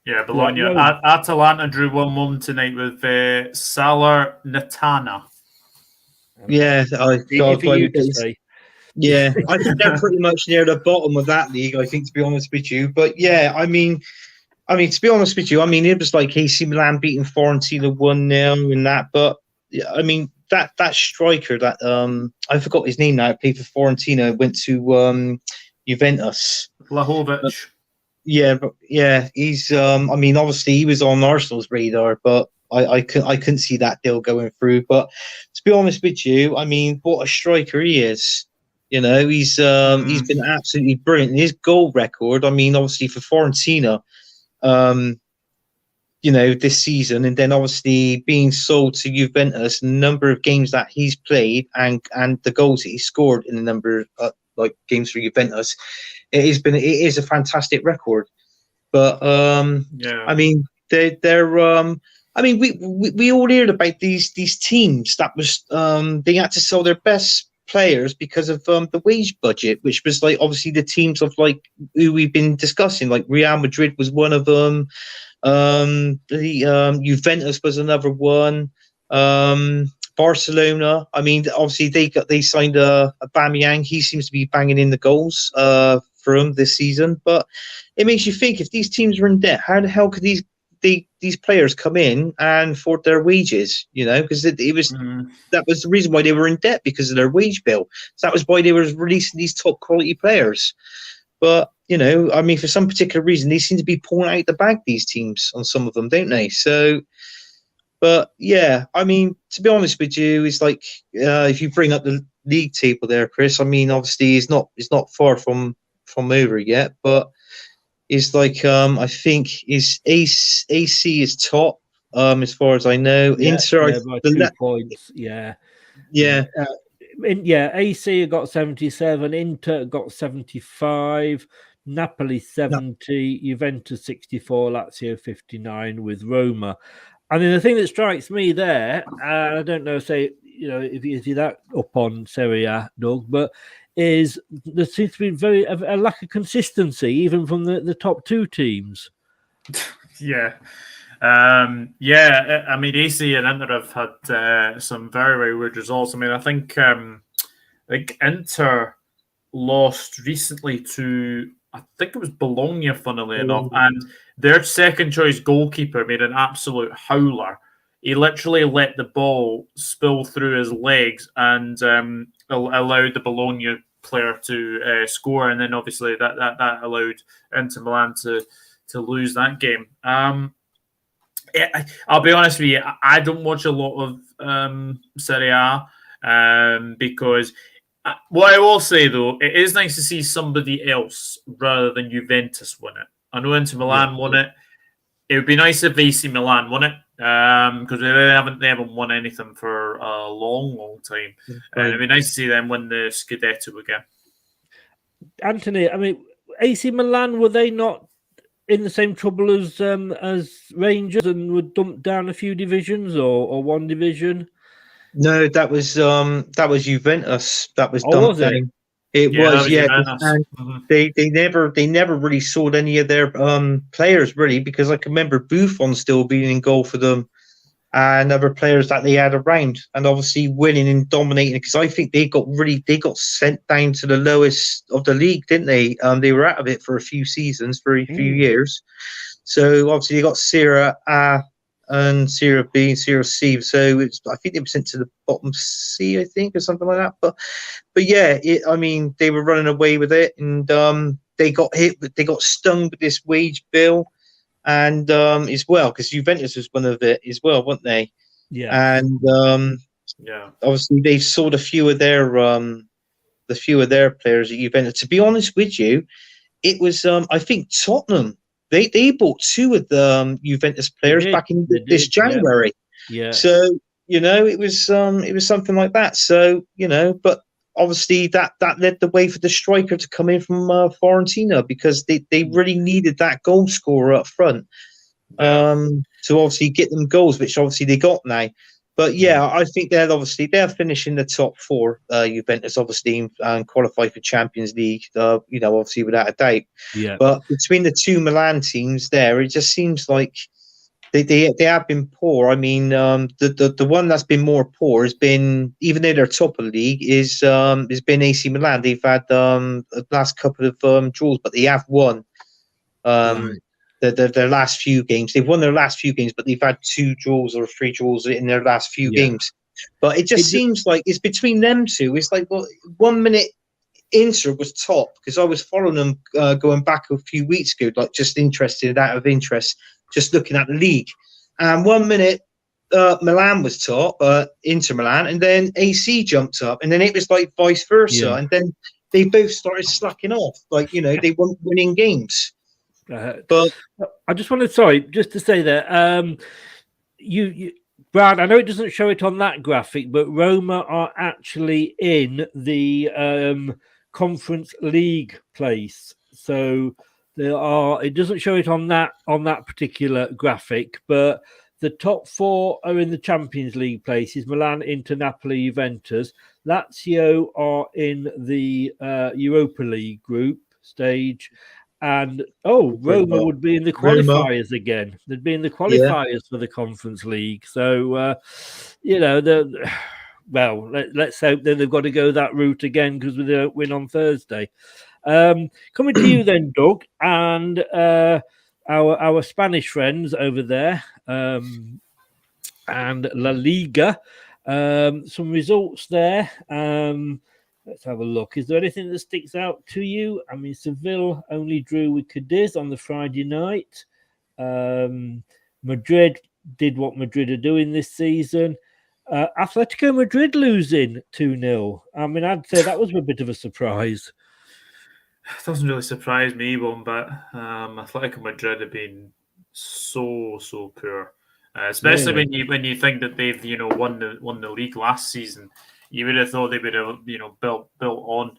Yeah, Bologna. Atalanta drew 1-1 tonight with Salernitana.
Yeah, yeah, I think they're pretty much near the bottom of that league, I think, to be honest with you. But yeah, I mean, to be honest with you, it was like AC Milan beating Fiorentina 1-0 and that. But I mean, that striker that I forgot his name now, played for Fiorentina, went to Juventus.
Vlahovic.
Yeah, he's obviously he was on Arsenal's radar, but I couldn't see that deal going through. But to be honest with you, what a striker he is. He's been absolutely brilliant. And his goal record, obviously for Fiorentina, this season, and then obviously being sold to Juventus, the number of games that he's played and the goals that he scored in a number of games for Juventus, it is a fantastic record. But we all heard about these teams that was they had to sell their best players because of the wage budget, which was obviously the teams of who we've been discussing, like Real Madrid was one of them, Juventus was another one, Barcelona. Obviously they signed Aubameyang. He seems to be banging in the goals for them this season. But it makes you think, if these teams are in debt, how the hell could these players come in and afford their wages? Because that was the reason why they were in debt, because of their wage bill. So that was why they were releasing these top quality players. But for some particular reason, they seem to be pulling out the bag, these teams, on some of them, don't they? So, but yeah, to be honest with you, it's like if you bring up the league table there, Chris. Obviously, it's not far from over yet, but it's like I think is AC is top as far as I know. Inter,
by 2 points. Yeah. AC got 77, Inter got 75, Napoli 70, Juventus 64, Lazio 59, with Roma. The thing that strikes me there, I don't know, if you're that up on Serie A, Doug, but is there seems to be a lack of consistency even from the top 2 teams.
Yeah. AC and Inter have had some very, very weird results. I think Inter lost recently to, I think it was Bologna, funnily enough, and their second choice goalkeeper made an absolute howler. He literally let the ball spill through his legs and allowed the Bologna player to score, and then obviously that allowed Inter Milan to lose that game. I'll be honest with you, I don't watch a lot of Serie A because what I will say, though, it is nice to see somebody else rather than Juventus win it. I know Inter Milan won it. It would be nice if AC Milan won it because they haven't won anything for a long, long time. And it'd be nice to see them win the Scudetto again.
Anthony, AC Milan, were they not in the same trouble as Rangers and were dumped down a few divisions or one division?
No, that was Juventus. That was
dumped
was
down.
It was.
And
they never really sold any of their players, really, because I can remember Buffon still being in goal for them and other players that they had around, and obviously winning and dominating, because I think they got sent down to the lowest of the league, didn't they? They were out of it for a few seasons, for a few years. So obviously they got Serie A and Serie B and Serie C. So I think they were sent to the bottom C, I think, or something like that. But yeah, they were running away with it, and they got stung with this wage bill. And as well, because Juventus was one of it as well, weren't they?
Yeah.
And obviously they sold a few of their players at Juventus. To be honest with you, it was I think Tottenham. They bought 2 of the Juventus players back in this January.
Yeah.
So it was something like that. So but obviously that led the way for the striker to come in from Fiorentina, because they really needed that goal scorer up front to obviously get them goals, which obviously they got now. But yeah, I think they'll finish in the top four. Juventus obviously qualify for Champions League. Obviously without a doubt.
Yeah.
But between the two Milan teams, there, it just seems like they have been poor. I mean, the one that's been more poor has been, even though they're top of the league, has been AC Milan. They've had the last couple of draws, but they have won. Their last few games. They've won their last few games, but they've had 2 draws or 3 draws in their last few games. But it just seems like it's between them two. It's like, well, 1 minute Inter was top because I was following them going back a few weeks ago, like just interested out of interest, just looking at the league. And 1 minute Milan was top, Inter Milan, and then AC jumped up, and then it was like vice versa. And then they both started slacking off, like, they weren't winning games.
But I just wanted, just to say that you Brad, I know it doesn't show it on that graphic, but Roma are actually in the Conference League place. So there are. It doesn't show it on that particular graphic, but the top 4 are in the Champions League places: Milan, Inter, Napoli, Juventus. Lazio are in the Europa League group stage. And Roma would be in the qualifiers again. They'd be in the qualifiers for the Conference League. So, let's hope that they've got to go that route again because we don't win on Thursday. Coming to you then, Doug, and our Spanish friends over there, and La Liga. Some results there. Let's have a look. Is there anything that sticks out to you? I mean, Seville only drew with Cadiz on the Friday night. Madrid did what Madrid are doing this season. Atletico Madrid losing 2-0. I mean, I'd say that was a bit of a surprise.
It doesn't really surprise me one bit. Atletico Madrid have been so poor, especially when you think that they've won the league last season. You would have thought they would have built on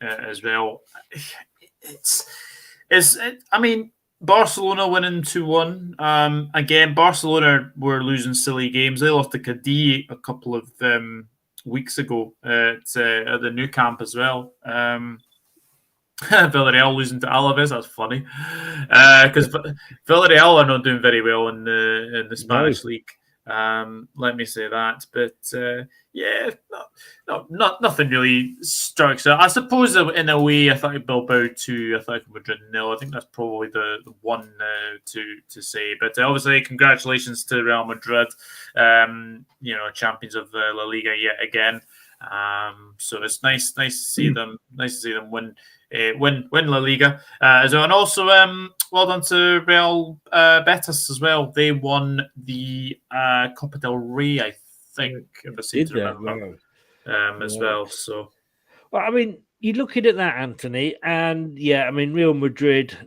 as well. I mean, Barcelona winning 2-1. Again, Barcelona were losing silly games. They lost to Cadiz a couple of weeks ago at the new camp as well. Villarreal losing to Alaves. That's funny because Villarreal are not doing very well in the Spanish League. Let me say that, but nothing really strikes out. I suppose in a way, I thought Bilbao 2, Atletico Madrid 0. I think that's probably the one to say. But obviously, congratulations to Real Madrid, champions of La Liga yet again. So it's nice to see them. Nice to see them win La Liga as well. And also, well done to Real Betis as well. They won the Copa del Rey, I think, if I seem to remember, as well. So,
well, I mean, you're looking at that, Anthony, and I mean, Real Madrid,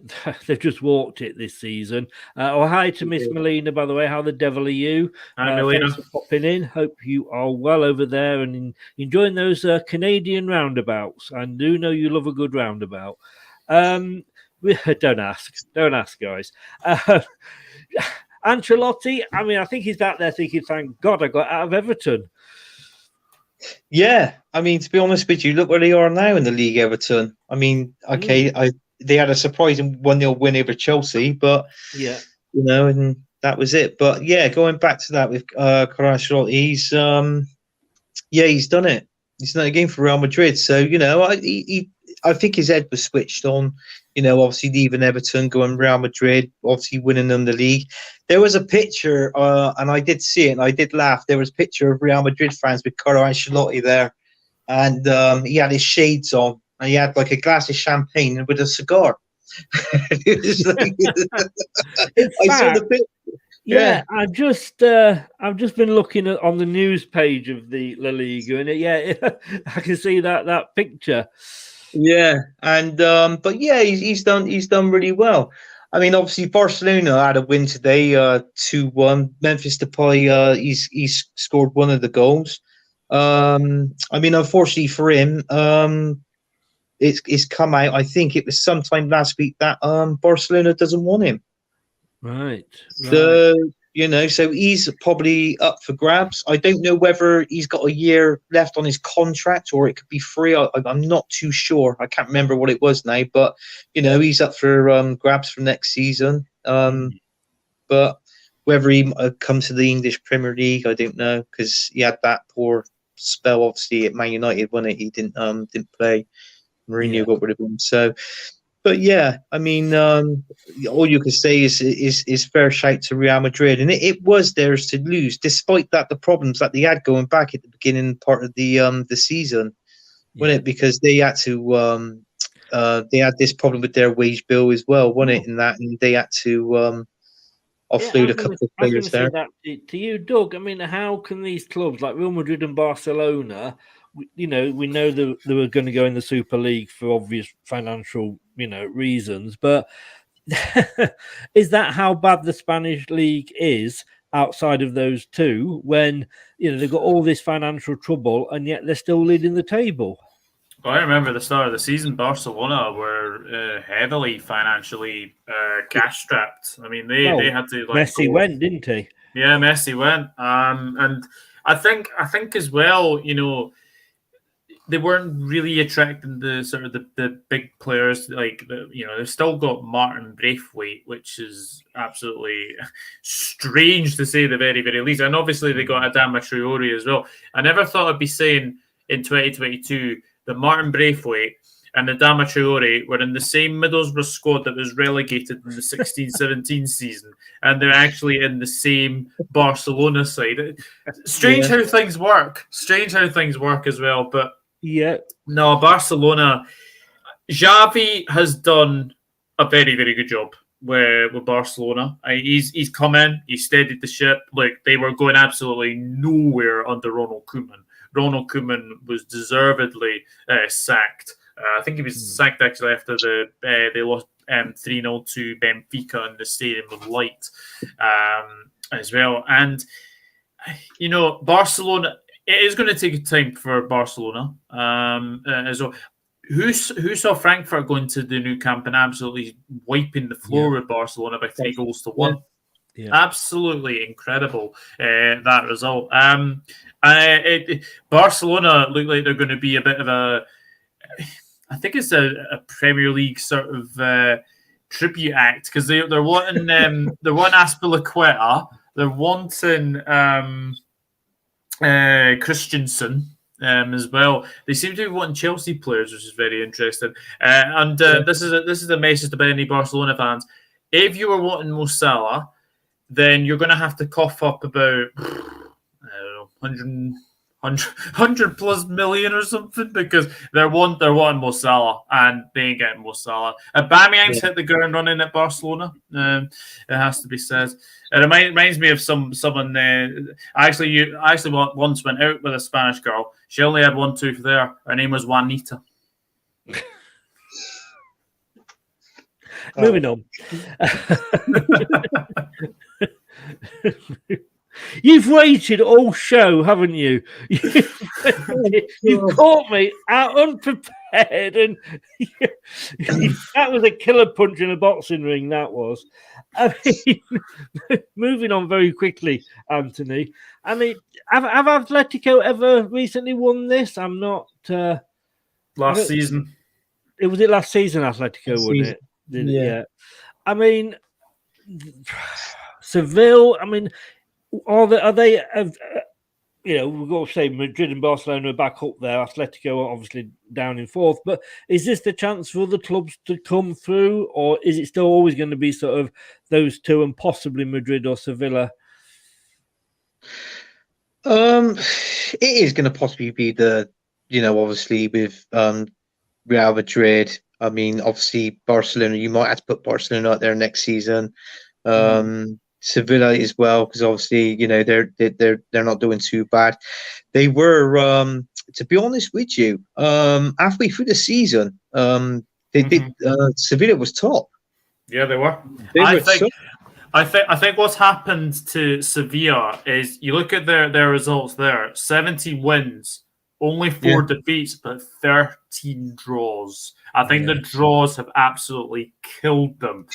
they've just walked it this season. Hi to Miss Melina, by the way. How the devil are you?
Hi, Melina.
Thanks for popping in. Hope you are well over there and enjoying those Canadian roundabouts. I do know you love a good roundabout. Don't ask, guys. Ancelotti, I mean, I think he's out there thinking, thank God I got out of Everton.
Yeah, I mean, to be honest with you, look where they are now in the league, Everton. I mean, okay, they had a surprising 1-0 win over Chelsea, but and that was it. But going back to that with Carlo Ancelotti, he's done it. He's done it again for Real Madrid. So I think his head was switched on. Obviously leaving Everton, going Real Madrid, obviously winning them the league. There was a picture, and I did see it, and I did laugh. There was a picture of Real Madrid fans with Carlo Ancelotti there, and he had his shades on, and he had like a glass of champagne with a cigar. It was like, I saw the picture.
Yeah, I've just been looking on the news page of the La Liga, and I can see that picture.
Yeah, and but he's done really well. I mean, obviously Barcelona had a win today, 2-1. Memphis Depay, he's scored one of the goals. I mean, unfortunately for him, it's come out. I think it was sometime last week that Barcelona doesn't want him.
Right.
So So he's probably up for grabs. I don't know whether he's got a year left on his contract or it could be free. I'm not too sure. I can't remember what it was now, but he's up for grabs for next season. But whether he comes to the English Premier League, I don't know, because he had that poor spell obviously at Man United when he didn't play. Mourinho got rid of him. So. But yeah, I mean, all you can say is fair shout to Real Madrid, and it was theirs to lose, despite the problems that they had going back at the beginning part of the season, wasn't it? Because they had to they had this problem with their wage bill as well, wasn't it? And they had to offload a couple of players there.
That to you, Doug. I mean, how can these clubs like Real Madrid and Barcelona? We know they were going to go in the Super League for obvious financial, reasons. But is that how bad the Spanish League is outside of those two? When they've got all this financial trouble and yet they're still leading the table.
Well, I remember the start of the season, Barcelona were heavily financially cash strapped. I mean, they had to
Messi went, didn't he?
Yeah, Messi went, and I think as well, they weren't really attracting the sort of the big players. They've still got Martin Braithwaite, which is absolutely strange to say the very, very least. And obviously they got Adama Traore as well. I never thought I'd be saying in 2022 that Martin Braithwaite and Adama Traore were in the same Middlesbrough squad that was relegated in the 16-17 season, and they're actually in the same Barcelona side. Strange how things work. Strange how things work as well, but no, Barcelona. Xavi has done a very, very good job with Barcelona. He's come in, he's steadied the ship. They were going absolutely nowhere under Ronald Koeman. Ronald Koeman was deservedly sacked. I think he was sacked actually after they lost 3-0 to Benfica in the Stadium of Light as well. And Barcelona. It is going to take time for Barcelona as well. Who saw Frankfurt going to the Nou Camp and absolutely wiping the floor with Barcelona by 3-1? Yeah. Absolutely incredible that result. Barcelona look like they're going to be a bit of I think it's a Premier League sort of tribute act because they're wanting Azpilicueta, they're wanting. Christensen as well. They seem to be wanting Chelsea players, which is very interesting. This is a message to any Barcelona fans. If you were wanting Mo Salah, then you're going to have to cough up about 100 plus million or something because they're wanting Mo Salah and they ain't getting Mo Salah. Aubameyang's hit the ground running at Barcelona. It has to be said. It reminds me of someone. I actually once went out with a Spanish girl. She only had one tooth there. Her name was Juanita.
Moving on. You've waited all show, haven't you? You've caught me out unprepared, and that was a killer punch in a boxing ring. That was. I mean, moving on very quickly, Anthony. I mean, have Atletico ever recently won this? I'm not.
Last season.
Was it last season, Atletico won it? Yeah. I mean, Seville. I mean. Are they we've got to say Madrid and Barcelona are back up there. Atletico are obviously down in fourth. But is this the chance for other clubs to come through, or is it still always going to be sort of those two and possibly Madrid or Sevilla?
It is going to possibly be obviously with Real Madrid. I mean, obviously Barcelona. You might have to put Barcelona out there next season. Sevilla as well, because obviously they're not doing too bad. They were, to be honest with you, halfway through the season, Sevilla was top.
Yeah, they were. I think what's happened to Sevilla is you look at their results there: 70 wins, Only 4 defeats, but 13 draws. I think the draws have absolutely killed them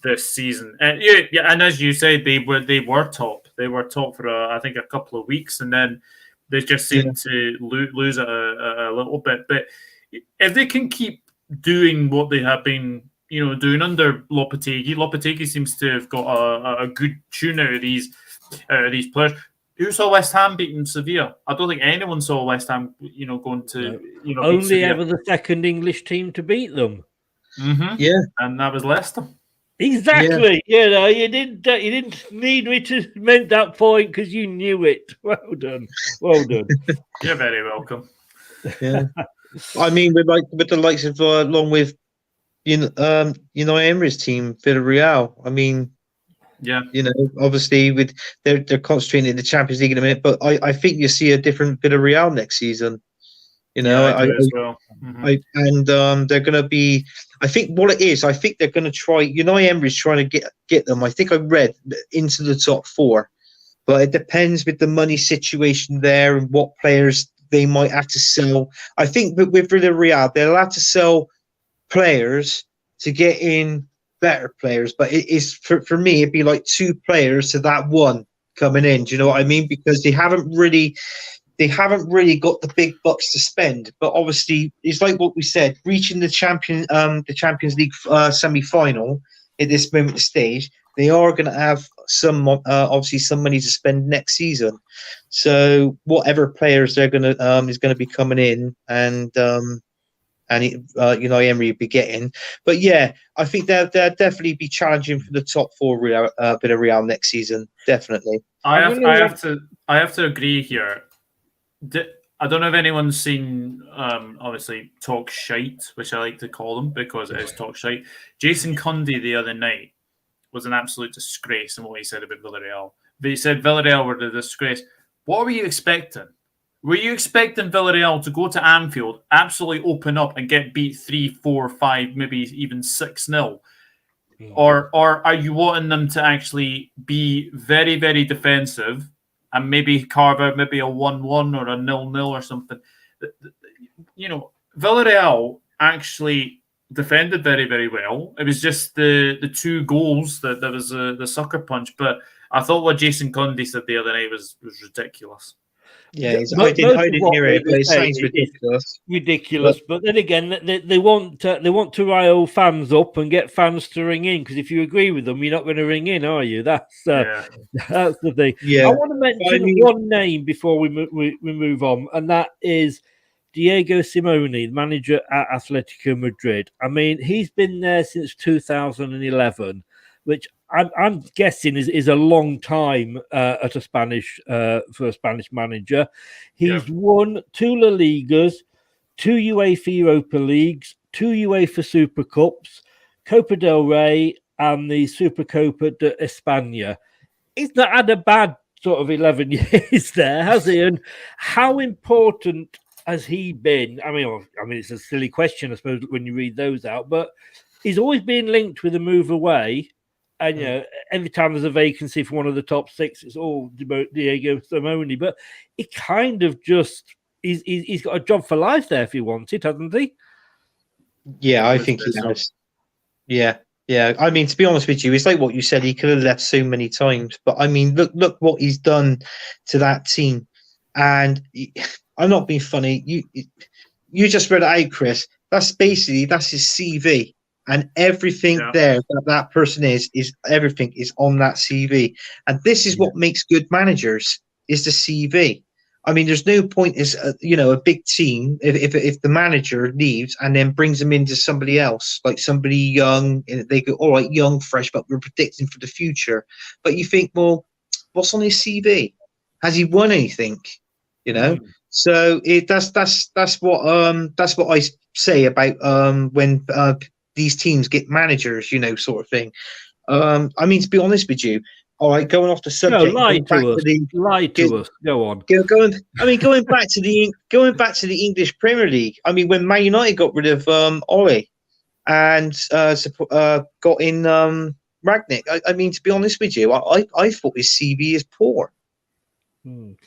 this season. And and as you said, they were top. They were top for I think a couple of weeks, and then they just seemed to lose it a little bit. But if they can keep doing what they have been, doing under Lopetegui seems to have got a good tune out of these players. Who saw West Ham beating Sevilla? I don't think anyone saw West Ham, going to,
only ever the second English team to beat them.
Mm-hmm.
Yeah,
and that was Leicester.
Exactly. Yeah. You didn't need me to make that point because you knew it. Well done.
You're very welcome.
Yeah, I mean, with the likes of along with Emery's team, Villarreal. I mean.
Yeah,
obviously with they're concentrating in the Champions League in a minute, but I think you see a different Villarreal next season. I
as well.
Mm-hmm. They're going to be. I think what it is. I think they're going to try. Emery's trying to get them. I think I read into the top 4, but it depends with the money situation there and what players they might have to sell. I think with Villarreal, they'll have to sell players to get in better players, but it is for me it'd be like 2 players to that 1 coming in. Do you know what I mean? Because they haven't really got the big bucks to spend. But obviously, it's like what we said: reaching the Champions League semi-final at this moment stage, they are going to have some obviously some money to spend next season. So whatever players they're going to is going to be coming in, and Emery will be getting. But yeah, I think they'll definitely be challenging for the top 4 Villarreal next season. Definitely.
I have to agree here. I don't know if anyone's seen, obviously, Talk Shite, which I like to call them because it is Talk Shite. Jason Cundy the other night was an absolute disgrace in what he said about Villarreal. But he said Villarreal were the disgrace. What were you expecting? Were you expecting Villarreal to go to Anfield, absolutely open up and get beat 3, 4, 5, maybe even 6-0? Or are you wanting them to actually be very, very defensive and maybe carve out maybe a 1-1 or a 0-0 or something? Villarreal actually defended very, very well. It was just the 2 goals that there was the sucker punch. But I thought what Jason Cundy said the other night was ridiculous.
Yeah, I didn't hear it, but it sounds ridiculous.
Ridiculous, but then again, they want to rile fans up and get fans to ring in. Because if you agree with them, you're not going to ring in, are you? That's the thing. Yeah, I want to mention one name before we move on, and that is Diego Simeone, the manager at Atletico Madrid. I mean, he's been there since 2011, which I'm guessing is a long time at a Spanish for a Spanish manager. He's won 2 La Ligas, 2 UEFA Europa Leagues, 2 UEFA Super Cups, Copa del Rey, and the Supercopa de España. He's not had a bad sort of 11 years there, has he? And how important has he been? I mean, it's a silly question, I suppose, when you read those out, but he's always been linked with a move away. And every time there's a vacancy for one of the top 6, it's all Diego Simeone. But he kind of just he's got a job for life there if he wants it, hasn't he?
Yeah, I think he has. Yeah. I mean, to be honest with you, it's like what you said. He could have left so many times, but I mean, look what he's done to that team. And I'm not being funny. You just read it out, Chris. That's his CV. And everything there that person is everything is on that CV. And this is what makes good managers is the CV. I mean, there's no point as a big team if the manager leaves and then brings them into somebody else, like somebody young, and they go, all right, young, fresh, but we're predicting for the future. But you think, well, what's on his CV? Has he won anything? So that's what I say about when these teams get managers, sort of thing. I mean, to be honest with you, all right, going off the subject.
No, lie to us. Go on.
Going back to the English Premier League. I mean, when Man United got rid of Ole and got in Ragnick. I mean, to be honest with you, I thought his CV is poor.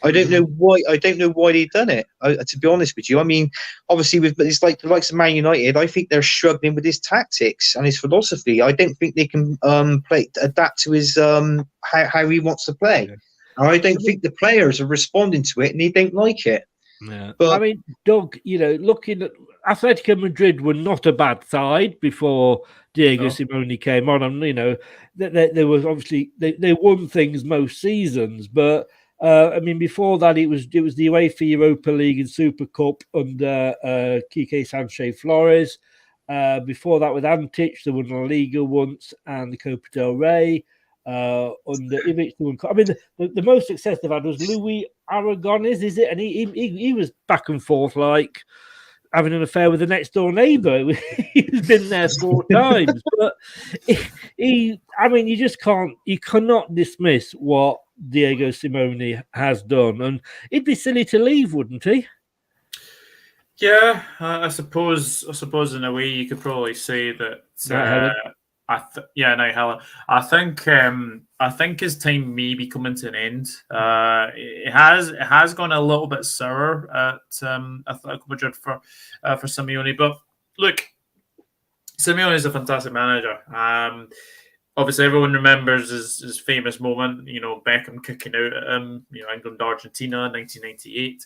I don't know why. I don't know why they've done it. To be honest with you, I mean, obviously, it's like the likes of Man United. I think they're struggling with his tactics and his philosophy. I don't think they can adapt to his how he wants to play. And I don't think the players are responding to it, and they don't like it.
Yeah.
But
I mean, Doug, looking at Atletico Madrid were not a bad side before Diego Simeone came on, and there was obviously they won things most seasons, but I mean before that it was the UEFA Europa League and Super Cup under Quique Sanchez Flores. Before that with Antich, they won La Liga once and the Copa del Rey. Under Ivic, I mean, the most success they've had was Luis Aragonés, is it? And he was back and forth like having an affair with the next door neighbour. He's been there 4 times, but I mean, you cannot dismiss what Diego Simeone has done, and he'd be silly to leave, wouldn't he?
Yeah, I suppose in a way you could probably say that. I think his time may be coming to an end. It has gone a little bit sour at Atletico Madrid for Simeone. But look, Simeone is a fantastic manager. Obviously, everyone remembers his famous moment. Beckham kicking out at him. England Argentina 1998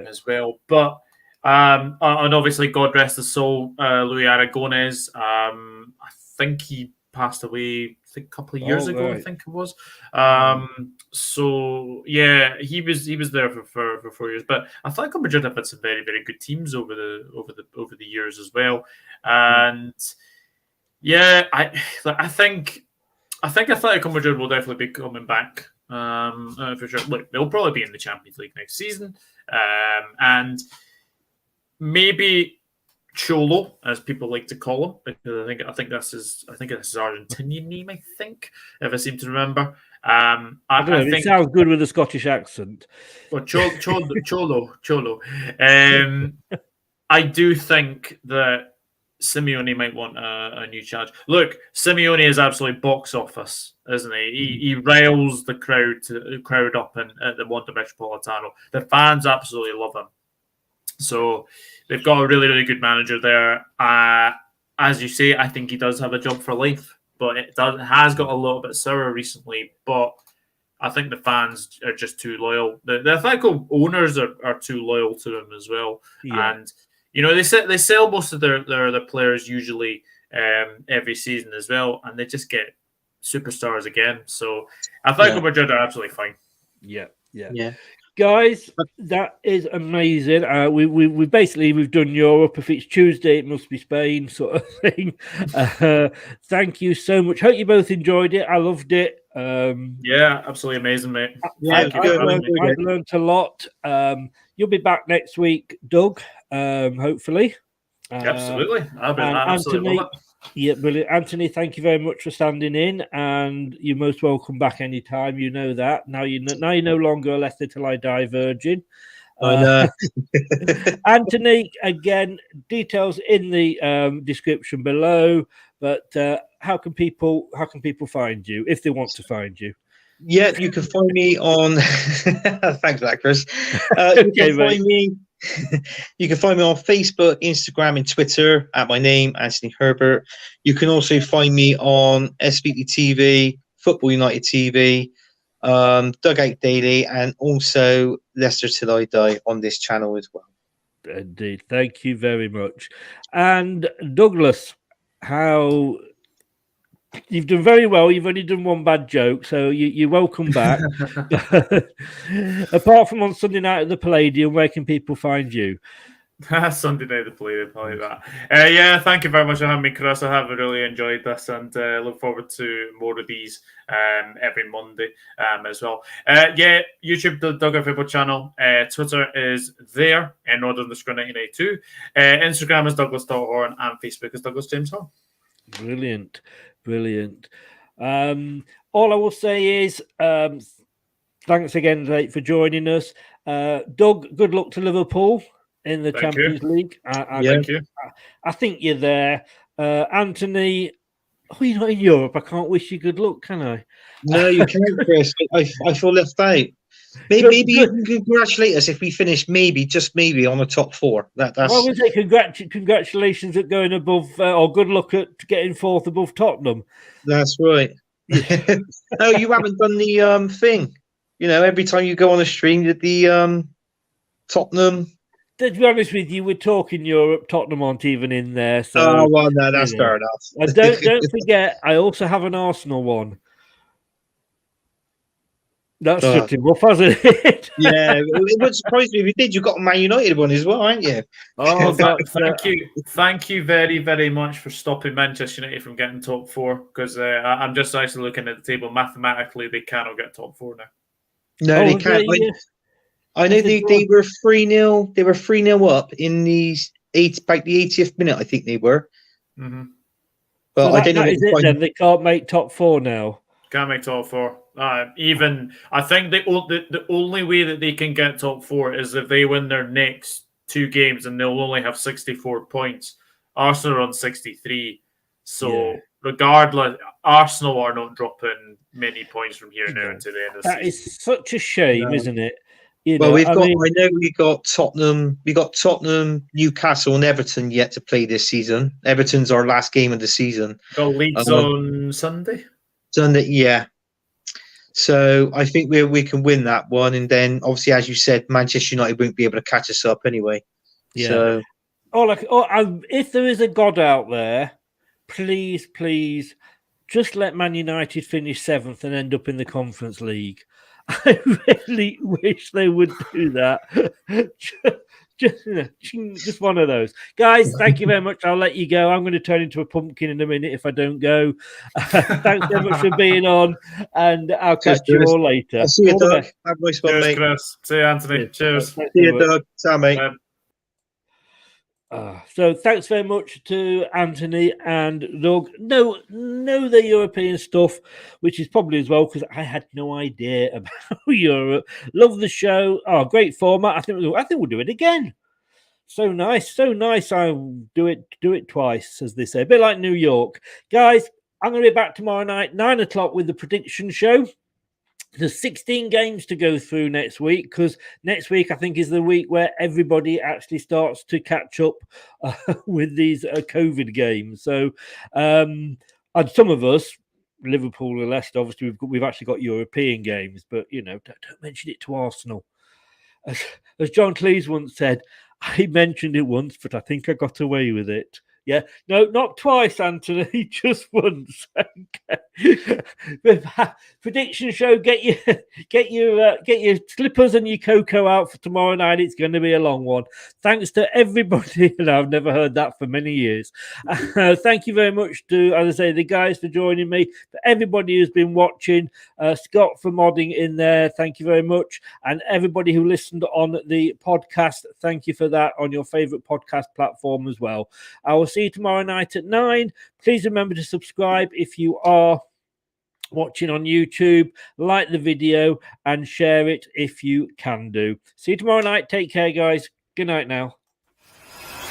as well. But and obviously, God rest his soul, Luis Aragonés. I think he passed away a couple of years ago. Right. I think it was. So yeah, he was there for 4 years. But I think Madrid have had some very, very good teams over the years as well. And yeah, I think Atletico Madrid will definitely be coming back for sure. Look, they'll probably be in the Champions League next season, and maybe Cholo, as people like to call him, because I think that's his Argentinian name. I think, if I seem to remember. I think
it sounds good with a Scottish accent.
Well, Cholo. I do think that Simeone might want a new challenge. Look, Simeone is absolutely box office, isn't he? He riles the crowd up at the Wanda Metropolitano. The fans absolutely love him. So they've got a really, really good manager there. As you say, I think he does have a job for life, but it has got a little bit sour recently. But I think the fans are just too loyal. The Atletico owners are too loyal to him as well. Yeah. And they sell most of their players usually every season as well, and they just get superstars again. So Atletico Madrid are absolutely fine.
Yeah. Guys, that is amazing. We've done Europe. If it's Tuesday, it must be Spain, sort of thing. Thank you so much. Hope you both enjoyed it. I loved it.
Yeah, absolutely amazing, mate.
I've learned a lot. You'll be back next week, Doug. Hopefully.
Absolutely. I absolutely love it.
Yeah, brilliant. Anthony, thank you very much for standing in, and you're most welcome back anytime. You know that. Now you're no longer a Leicester Till I Die virgin. Anthony, again, details in the description below. But how can people find you if they want to find you?
Yeah, you can find me on. Thanks for that, Chris. You can find me on Facebook, Instagram, and Twitter at my name, Anthony Herbert. You can also find me on SVT TV, Football United TV, Dugout Daily, and also Leicester Till I Die on this channel as well.
Indeed. Thank you very much. And Douglas, how... You've done very well. You've only done one bad joke, so you're welcome back. Apart from on Sunday night at the Palladium, where can people find you?
Sunday night at the Palladium, probably that. Yeah, thank you very much for having me, Chris. I have really enjoyed this and look forward to more of these every Monday as well. YouTube, the Dugout Football channel. Twitter is there in Northern Screen 1982. Instagram is Douglas.Horn and Facebook is Douglas James Horn.
Brilliant. All I will say is thanks again, Nate, for joining us. Doug, good luck to Liverpool in the Champions League.
Thank you.
I think you're there. Anthony, you're not in Europe. I can't wish you good luck, can I?
No, you can't, Chris. I feel left out. Maybe you can congratulate us if we finish just maybe on the top 4. That's.
I would say congratulations at going above, or good luck at getting 4th above Tottenham.
That's right. Oh, you haven't done the thing. Every time you go on a stream, you did the Tottenham.
To be honest with you, we're talking Europe. Tottenham aren't even in there. So,
oh well, no, that's fair enough.
And don't forget, I also have an Arsenal one. That's shutting off, hasn't it?
Yeah, it would surprise me if you did. You've got a Man United one as well, haven't you?
Oh, thank you very, very much for stopping Manchester United from getting top 4. Because I'm just actually looking at the table. Mathematically, they cannot get top 4 now.
No, they can't. I know they were 3-0. They were 3-0 up in about the 80th minute. I think they were.
Mm-hmm.
But
so
I don't know.
Is it then? They can't make top 4 now.
Can't make top 4. Even I think the only way that they can get top 4 is if they win their next 2 games, and they'll only have 64 points. Arsenal are on 63. So regardless, Arsenal are not dropping many points from here now to the end of the season.
That is such a shame, isn't it?
I know we got Tottenham. We got Tottenham, Newcastle, and Everton yet to play this season. Everton's our last game of the season.
Got Leeds on Sunday.
Yeah. So I think we can win that one, and then obviously, as you said, Manchester United won't be able to catch us up anyway.
Yeah. So, if there is a God out there, please, just let Man United finish 7th and end up in the Conference League. I really wish they would do that. Just one of those. Guys, thank you very much. I'll let you go. I'm going to turn into a pumpkin in a minute if I don't go. Thanks very much for being on, and I'll catch you all later.
I'll see you, Doug. Have a nice one, mate.
Chris. See you, Anthony. Cheers.
See you, Doug. Ciao, mate.
So thanks very much to Anthony and Doug. Know the European stuff, which is probably as well because I had no idea about Europe. Love the show. Oh, great format. I think we'll do it again. So nice. I'll do it twice, as they say. A bit like New York. Guys, I'm going to be back tomorrow night, 9 o'clock, with the prediction show. There's 16 games to go through next week, because next week I think is the week where everybody actually starts to catch up with these COVID games. So, and some of us, Liverpool and Leicester, obviously we've actually got European games, but don't mention it to Arsenal. As John Cleese once said, I mentioned it once, but I think I got away with it. Yeah, no, not twice, Anthony, just once. Prediction show. Get your slippers and your cocoa out for tomorrow night. It's going to be a long one. Thanks to everybody, and I've never heard that for many years. Thank you very much to, as I say, the guys for joining me. For everybody who's been watching, Scott for modding in there. Thank you very much, and everybody who listened on the podcast. Thank you for that on your favourite podcast platform as well. I will see you tomorrow night at 9. Please remember to subscribe if you are watching on YouTube, like the video, and share it if you can do. See you tomorrow night. Take care, guys. Good night now.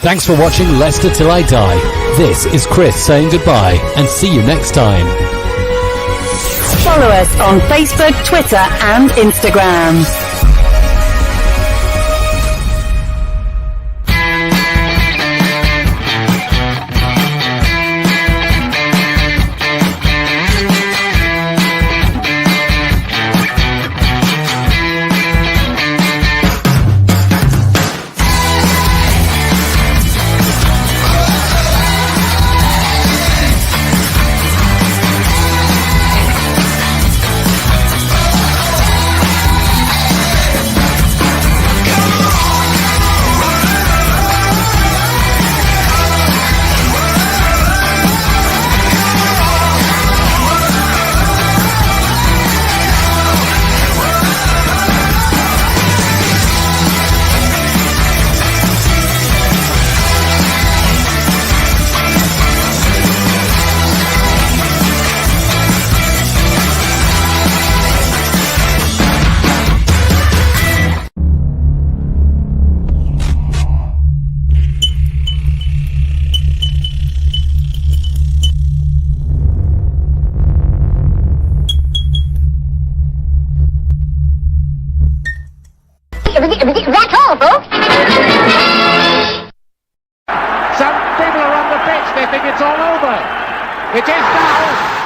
Thanks for watching Leicester Till I Die. This is Chris saying goodbye, and see you next time.
Follow us on Facebook, Twitter, and Instagram.
That's all, folks.
Some people are on the pitch, they think it's all over. It is now.